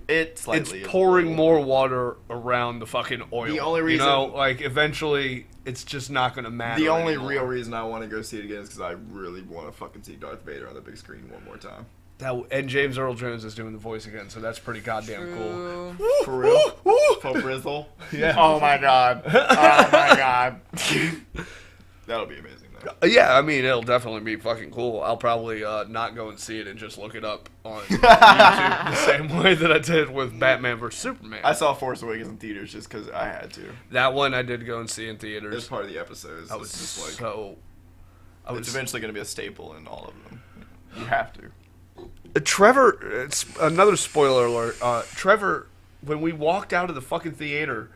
it's pouring more water around the fucking oil. The only reason, like eventually, it's just not gonna matter. The only anymore. real reason I want to go see it again is because I really want to fucking see Darth Vader on the big screen one more time. And James Earl Jones is doing the voice again, so that's pretty goddamn cool. For real? For Brizzle? Yeah. Oh my god. Oh my god. That'll be amazing, though. Yeah, I mean, it'll definitely be fucking cool. I'll probably not go and see it and just look it up on YouTube the same way that I did with Batman vs. Superman. I saw Force Awakens in theaters just because I had to. That one I did go and see in theaters. It was part of the episodes. I was just like, it's eventually going to be a staple in all of them. You have to. Trevor, it's another spoiler alert. Trevor, when we walked out of the fucking theater,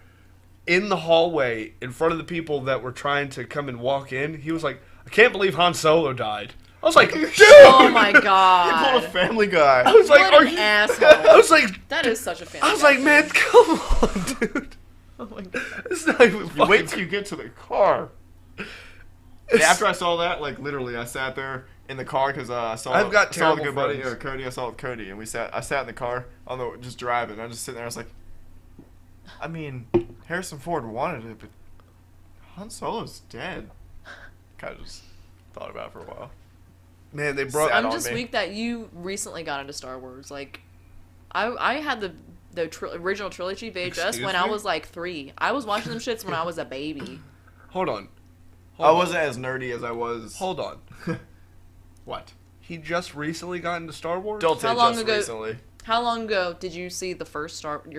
in the hallway, in front of the people that were trying to come and walk in, he was like, I can't believe Han Solo died. I was like, dude! Oh my god. He pulled a Family Guy. I was like, What are an you... asshole. I was like... That is such a Family I was Guy like, thing. man, come on, dude. Oh my god. It's not even You fucking... wait till you get to the car. After I saw that, like literally, I sat there in the car because I saw I've got I saw terrible the good buddy friends. or Cody. I saw with Cody, and I sat in the car on the just driving. I was just sitting there. I was like, I mean, Harrison Ford wanted it, but Han Solo's dead. Kind of just thought about it for a while. Man, they brought. Sad I'm on just me. weak that you recently got into Star Wars. Like, I had the original trilogy VHS Excuse when I me? was like 3. I was watching them shits when I was a baby. Hold on. I wasn't as nerdy as I was. Hold on. What? He just recently got into Star Wars. Don't say How long just ago- recently. How long ago did you see your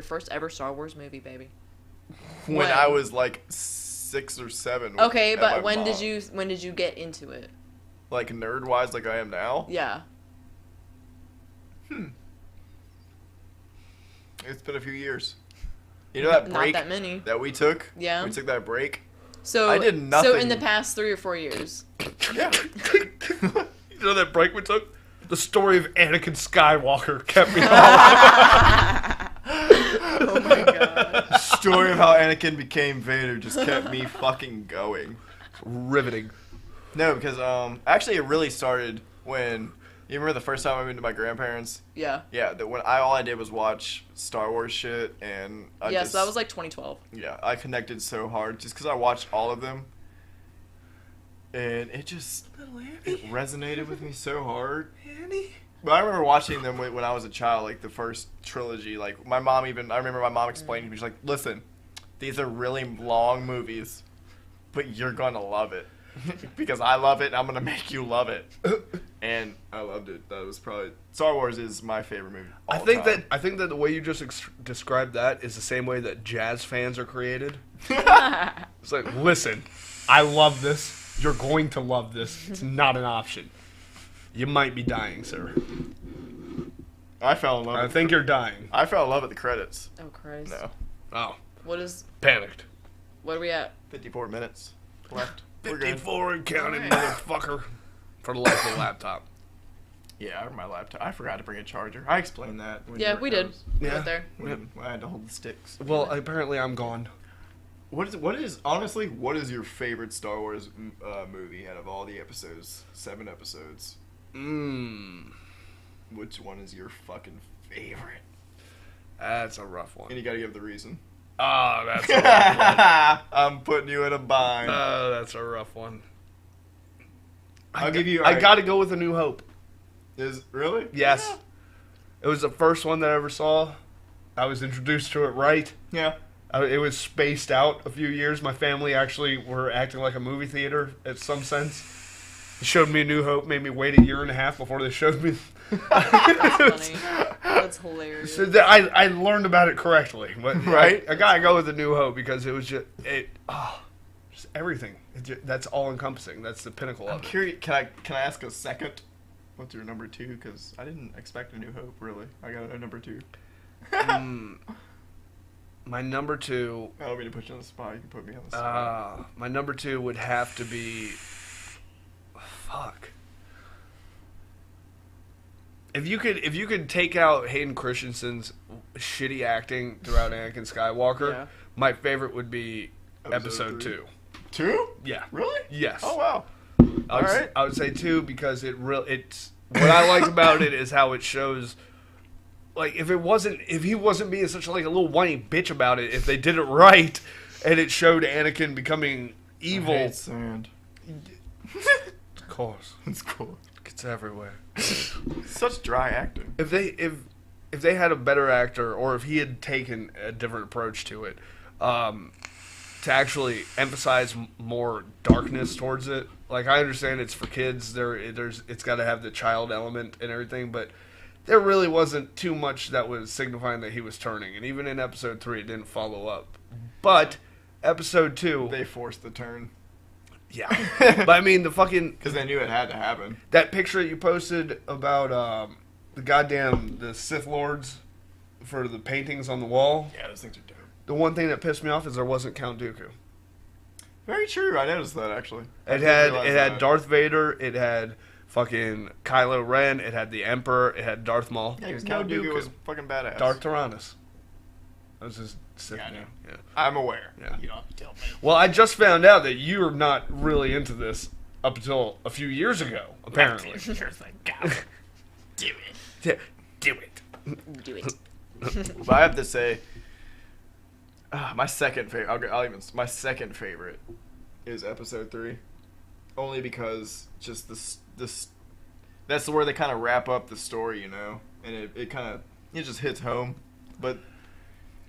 first ever Star Wars movie, baby? When I was like 6 or 7. Okay, at my but when did mom. you get into it? Like nerd wise, like I am now? Yeah. It's been a few years. You know that break Not that many. that we took? Yeah. We took that break. So I did So nothing. in the past 3 or 4 years. Yeah. You know that break we took? The story of Anakin Skywalker kept me on. Oh my god. Story of how Anakin became Vader just kept me fucking going. Riveting. No, because actually it really started when you remember the first time I went to my grandparents. Yeah. Yeah, that when all I did was watch Star Wars shit, and I Yeah, just, so that was like 2012. yeah, I connected so hard just because I watched all of them, and it resonated with me so hard. Annie? But I remember watching them when I was a child, like the first trilogy. Like I remember my mom explaining to me, she's like, "Listen, these are really long movies, but you're gonna love it because I love it, and I'm gonna make you love it." And I loved it. That was probably Star Wars is my favorite movie. I think that the way you just described that is the same way that jazz fans are created. It's like, listen, I love this. You're going to love this. It's not an option. You might be dying, sir. I fell in love. I think you're dying. I fell in love with the credits. Oh Christ. No, Oh, What is? panicked. What are we at? 54 minutes left. We're good. 54 and counting, Alright. motherfucker. For the life of the laptop. Yeah, my laptop. I forgot to bring a charger. I explained that. When Yeah, you were we did. close. Yeah. Right there. When I had to hold the sticks. Well, apparently I'm gone. What is your favorite Star Wars movie out of all the episodes? 7 episodes. Which one is your fucking favorite? That's a rough And one. you gotta give the reason. Oh, that's a rough one. I'm putting you in a bind. Oh, that's a rough one. I'll give you. I gotta go with A New Hope. Is really? Yes. It was the first one that I ever saw. I was introduced to it right. Yeah. It was spaced out a few years. My family actually were acting like a movie theater in some sense. They showed me A New Hope, made me wait a year and a half before they showed me. That's funny. That's hilarious. So I learned about it correctly. But Right. I gotta go with A New Hope because it was just everything. That's all encompassing. That's the pinnacle I'm of it. curious. Can I ask a second? What's your number 2? Because I didn't expect A New Hope. Really, I got a number 2. My number 2. I don't mean to put you on the spot. You can put me on the spot. My number 2 would have to be. Fuck. If you could take out Hayden Christensen's shitty acting throughout Anakin Skywalker, Yeah. my favorite would be Episode episode 3. 2. 2? Yeah. Really? Yes. Oh wow. I would, Alright. I would say 2 because it's what I like about it is how it shows. Like if he wasn't being such like a little whiny bitch about it, if they did it right, and it showed Anakin becoming evil. I hate sand. Of course, It's cool. it's everywhere. Such dry acting. If they had a better actor, or if he had taken a different approach to it, to actually emphasize more darkness towards it. Like I understand it's for kids. It's got to have the child element and everything, but there really wasn't too much that was signifying that he was turning. And even in episode 3, it didn't follow up. But episode 2, They forced the turn yeah. But I mean the fucking because they knew it had to happen. that picture that you posted about the Sith Lords for the paintings on the wall. Yeah, those things are dope. The one thing that pissed me off is there wasn't Count Dooku. Very true. I noticed that actually. I It didn't had realize it had that. Darth Vader. It had fucking Kylo Ren. It had the Emperor. It had Darth Maul. Yeah, because No Count Dooku Dooku. was fucking badass. Darth Tyrannus. That was his Sith Yeah, I name. know. Yeah. I'm aware. Yeah. You don't have to tell me. Well, I just found out that you're not really into this up until a few years ago, apparently. Here's like, go. Do it. Yeah, do it. Do it. But I have to say, my second favorite. My second favorite is episode 3, only because just this that's where they kind of wrap up the story, you know, and it kind of it just hits home, but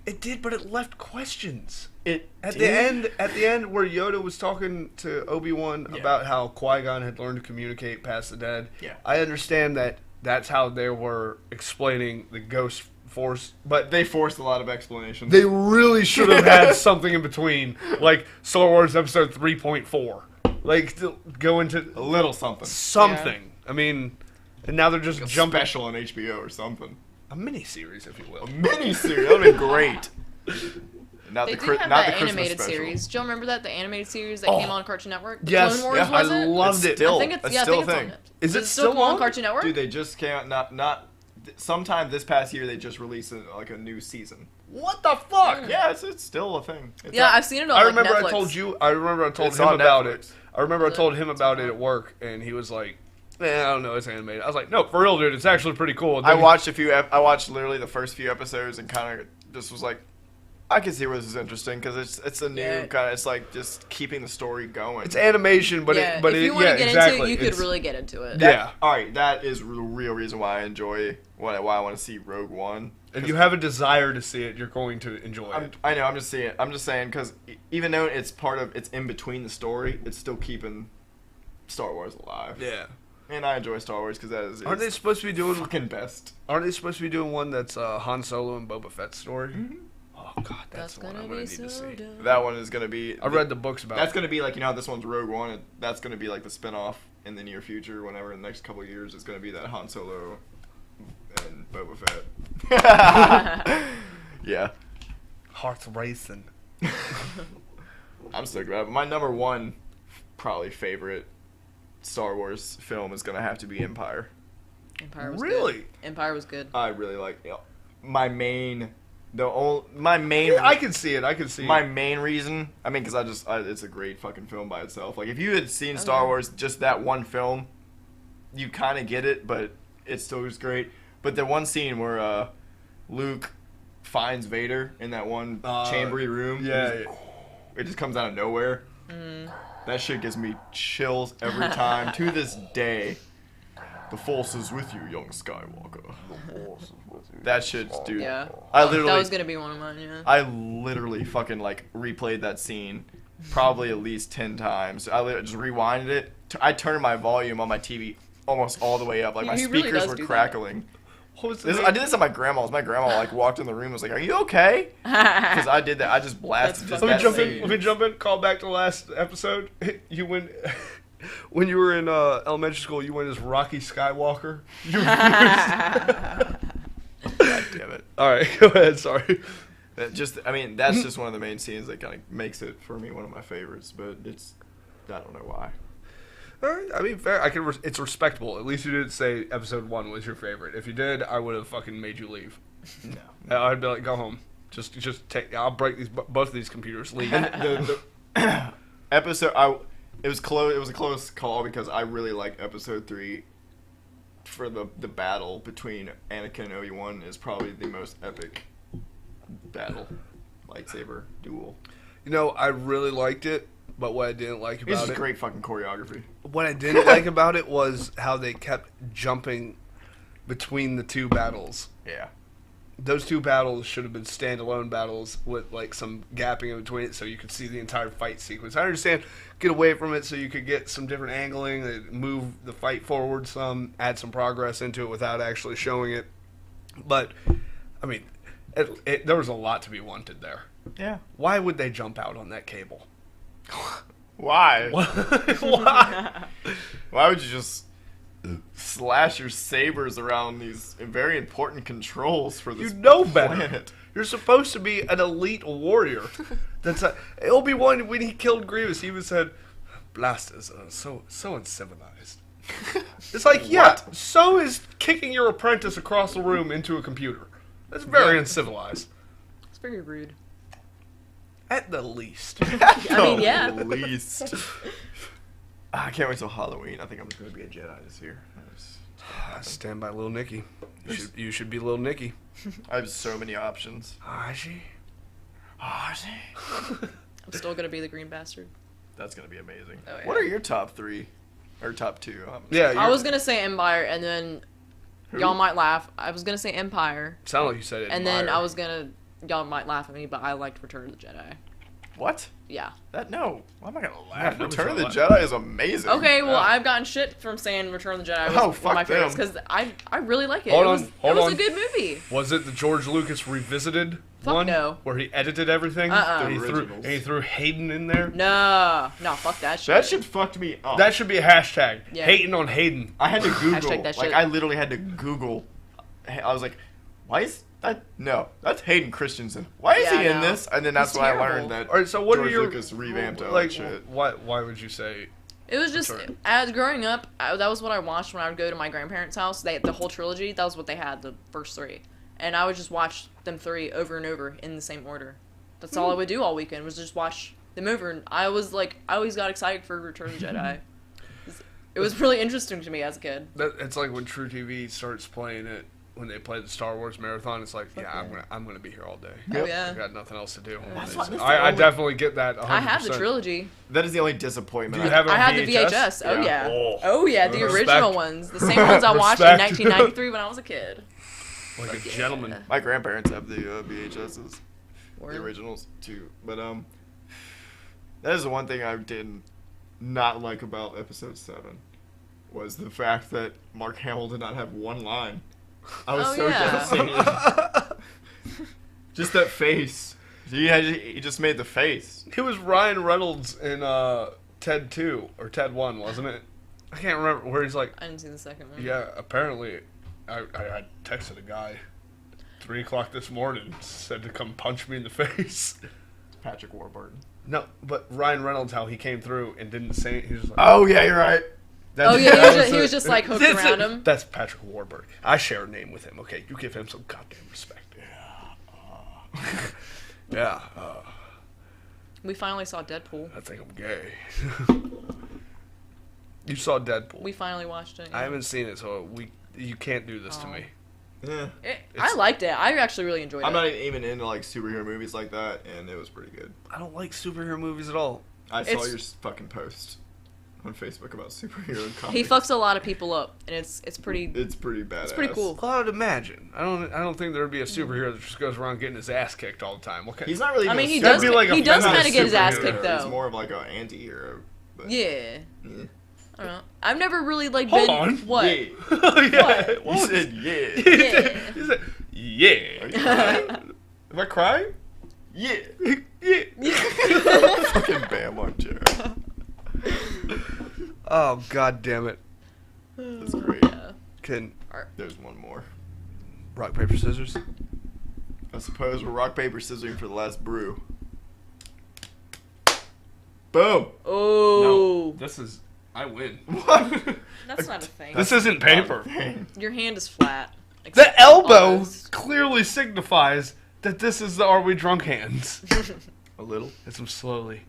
it did, but it left questions. It At did? the end, where Yoda was talking to Obi-Wan about how Qui-Gon had learned to communicate past the dead. Yeah. I understand that that's how they were explaining the Ghost Force, but They forced a lot of explanations. they really should have had something in between, like Star Wars Episode 3.4, like to go into a little something. something. I mean, and now they're just A jumping special on HBO or something. a mini series, if you will. A mini-series. That would have been great. Not They the, do have not that the Christmas animated special. series. Do you remember that? The animated series that Oh. came on Cartoon Network? The Yes, Clone Wars, yeah, was I it? loved it. Still, I think it's, it's yeah, still I think a it's thing. on. Is it still still on on? Cartoon Network? Dude, they just came out, sometime this past year, they just released a new season. What the fuck? Yeah, it's still a thing. It's Yeah, not- I've seen it on I like, remember Netflix. I told It's him on about Netflix. it. I remember I Is it? told him about it at work, and he was like, I don't know, it's animated. I was like, no, for real, dude, it's actually pretty cool. And I then- watched I watched literally the first few episodes and kind of just was like, I can see where this is interesting because it's a new Yeah. kind of, it's like just keeping the story going. It's animation, but yeah, it, but if it, you want yeah, to get exactly. into it, you could It's- really get into it. Yeah. All right, that is the real reason why I enjoy why I want to see Rogue One. If you have a desire to see it, you're going to enjoy it. I know. I'm just saying because even though it's in between the story, it's still keeping Star Wars alive. Yeah. And I enjoy Star Wars because that is Aren't they supposed to be doing? fucking best. Aren't they supposed to be doing one that's Han Solo and Boba Fett's story? Mm-hmm. Oh God, that's the one I'm gonna need to see. That one is gonna be. I read the books about. That's it. gonna be like, you know how this one's Rogue One. And that's gonna be like the spinoff in the near future. Whenever in the next couple of years, it's gonna be that Han Solo and Boba Fett. Yeah. Hearts racing. I'm stoked about it. My number one, probably favorite Star Wars film is gonna have to be Empire. Empire was Really? good. Empire was good. I really like my main, my main. Yeah, I can see it. I can see My it. main reason, I mean, because it's a great fucking film by itself. Like, if you had seen Oh, Star yeah. Wars, just that one film, you kind of get it, but it still was great. But the one scene where Luke finds Vader in that one chambery room, Yeah. it just comes out of nowhere. That shit gives me chills every time. To this day, the Force is with you, young Skywalker. That shit, dude. Yeah. I That literally, was gonna be one of mine. Yeah. I literally fucking like replayed that scene probably at least 10 times. I literally just rewinded it. I turned my volume on my TV almost all the way up. Like, my He really speakers does were do that. crackling. What was the I did this at my grandma's. My grandma like walked in the room and was like, "Are you okay?" Because I did that. I just blasted That's just Let me that jump scene. in. Let me jump in. Call back to the last episode. You went when you were in elementary school. You went as Rocky Skywalker. God damn it. All right, go ahead. Sorry. That's just one of the main scenes that kind of makes it for me one of my favorites. But I don't know why. All right, I mean, fair. It's respectable. At least you didn't say episode 1 was your favorite. If you did, I would have fucking made you leave. No. I'd be like, go home. Just take. I'll break both of these computers. Leave. The episode, it was close. It was a close call because I really liked episode 3. For the battle between Anakin and Obi-Wan is probably the most epic battle, lightsaber duel. You know, I really liked it, but what I didn't like It's about just it, great fucking choreography. what I didn't like about it was how they kept jumping between the two battles. Yeah. Those two battles should have been standalone battles with like some gapping in between it so you could see the entire fight sequence. I understand get away from it so you could get some different angling, move the fight forward some, add some progress into it without actually showing it. But, I mean, there was a lot to be wanted there. Yeah. Why would they jump out on that cable? Why? Why? Why would you just slash your sabers around these very important controls for this You know better. planet? You're supposed to be an elite warrior. That's Obi-Wan, when he killed Grievous, he even said, "Blasters are so uncivilized." It's like, yeah, so is kicking your apprentice across the room into a computer. That's very uncivilized. It's very rude. At the least. I mean, yeah. At least. I can't wait till Halloween. I think I'm going to be a Jedi this year. Stand by Little Nicky. You should be Little Nicky. I have so many options. Archie. I'm still gonna be the green bastard. That's going to be amazing. Oh, yeah. What are your top 3? Or top 2. Yeah, I was gonna say Empire, and then Who? y'all might laugh. I was gonna say Empire, Sound like you said it. and then I was gonna. Y'all might laugh at me, but I liked Return of the Jedi. What? Yeah. No. Why am I gonna Yeah, laugh? no one's Return of the gonna Jedi is amazing. Okay, well, Yeah. I've gotten shit from saying Return of the Jedi was Oh, one of fuck my favorites them. because I really like it. Hold it on, was, hold it was on. a good movie. Was it the George Lucas revisited Fuck one? no. Where he edited everything? Uh-uh. And The he threw Hayden in there? No, fuck that shit. That shit fucked me up. That should be a hashtag. Yeah. Hating on Hayden. I had to Google. Hashtag that like, shit. I literally had to Google. I was like, why is that? No, that's Hayden Christensen. Why is Yeah, he I in know. this? And then that's He's when I terrible. learned that All right, so what George are your Lucas revamped all like? that shit. Why would you say? It was just, Return. as growing up, that was what I watched when I would go to my grandparents' house. The whole trilogy, that was what they had, the first 3. And I would just watch them 3 over and over in the same order. That's all I would do all weekend, was just watch them over. And I was like, I always got excited for Return of the Jedi. It was really interesting to me as a kid. It's like when True TV starts playing it. When they play the Star Wars marathon, it's like, yeah, I'm gonna be here all day. Oh, yeah. I got nothing else to do. That's why- that's the I only- definitely get that. 100%. I have the trilogy. That is the only disappointment. Do you have it I on had the VHS? VHS. Oh, yeah. Oh. Oh, yeah, the Respect. original ones. The same ones I watched in Respect. 1993 when I was a kid. Like a gentleman. My grandparents have the VHSs, Word. the originals too. But that is the one thing I did not like about Episode 7 was the fact that Mark Hamill did not have one line. I was Oh, so yeah. devastated. Just that face. He just made the face. He was Ryan Reynolds in Ted 2 or Ted 1, wasn't it? I can't remember where he's like. I didn't see the second one. Yeah, apparently, I texted a guy 3 o'clock this morning, said to come punch me in the face. Patrick Warburton. No, but Ryan Reynolds, how he came through and didn't say it. He was like, Oh yeah, you're right. Oh, yeah, he was just, like, hooked That's around it. him. That's Patrick Warburton. I share a name with him, okay? You give him some goddamn respect. Yeah. We finally saw Deadpool. I think I'm gay. You saw Deadpool. We finally watched it. I haven't seen it, so you can't do this to me. Yeah. I liked it. I actually really enjoyed I'm it. not even into like superhero movies like that, and it was pretty good. I don't like superhero movies at all. I saw It's- your fucking post on Facebook about superhero comics. He fucks a lot of people up, and it's pretty. It's pretty badass. It's pretty cool. Well, I would imagine. I don't think there would be a superhero that just goes around getting his ass kicked all the time. Okay. He's not really. I mean, he even a does. That'd be like a He does feminist kind of get his ass superhero. kicked He's though. more of like an anti-hero. But Yeah. Yeah. I don't know. I've never really like Hold been. on. What? Yeah. Yeah. You What? said yeah. Yeah. He said, yeah. Are you crying? Am I crying? Yeah. Yeah. Fucking Bam Margera. Oh, god damn it. That's great. Yeah. Can There's one more. rock, paper, scissors? I suppose we're rock, paper, scissoring for the last brew. Boom. Oh. This is... I win. What? That's not a thing. This isn't paper. Your hand is flat. The elbow Almost. clearly signifies that this is the Are We Drunk hands. A little. As I'm slowly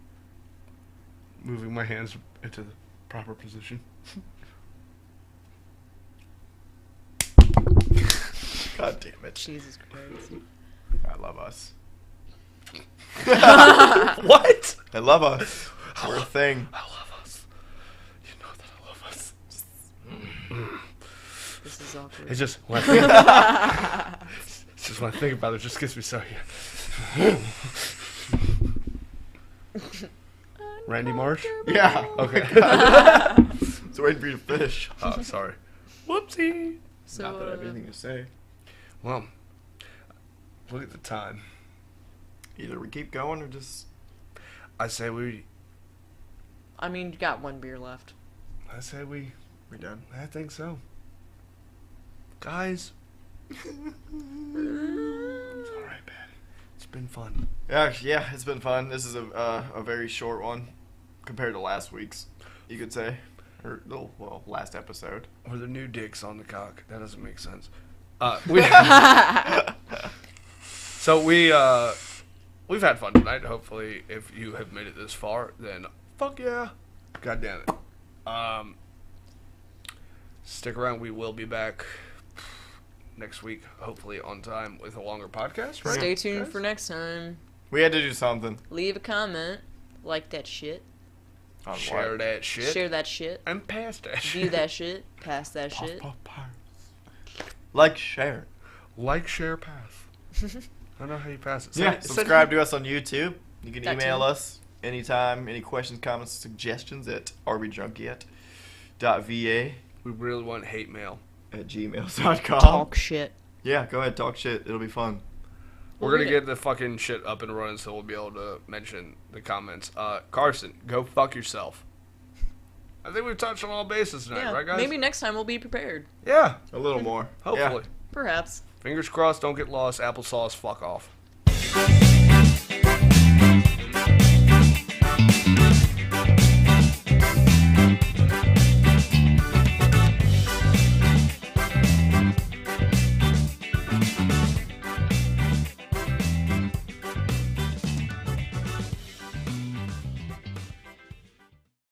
moving my hands into the proper position. God damn it. Jesus Christ. I love us. What? I love us. We're a thing. I love us. You know that I love us. This is awkward. It's just when I think, it's just when I think about it, it just gets me so here. Randy Marsh? Yeah. Okay. It's waiting for you to finish. Oh, sorry. Whoopsie. So, Not that I have anything to say. Well, look at the time. Either we keep going or just. I say we. I mean, you got one beer left. I say we. We're done. I think so. Guys. It's alright, man. It's been fun. Yeah, it's been fun. This is a very short one compared to last week's, you could say. Or, well, last episode. Or the new dicks on the cock. That doesn't make sense. So we've had fun tonight. Hopefully, if you have made it this far, then fuck yeah. God damn it. Stick around. We will be back next week, hopefully on time with a longer podcast. Right? Stay tuned guys? for next time. We had to do something. Leave a comment. Like that shit. On Share what? that shit. Share that shit. And pass that shit. View that shit. Pass that shit. Like, share. Like, share, pass. I don't know how you pass it. Yeah, subscribe to us on YouTube. You can That email too. us anytime. Any questions, comments, suggestions at rbdrunkyet.va We really want hate mail. at gmail.com. Talk shit. Yeah, go ahead, talk shit. It'll be fun. We're We'll going to read get the fucking shit up and running so we'll be able to mention the comments. Carson, go fuck yourself. I think we've touched on all bases tonight, Yeah. right, guys? Maybe next time we'll be prepared. Yeah, A little more. hopefully. Perhaps. Fingers crossed, don't get lost. Applesauce, fuck off.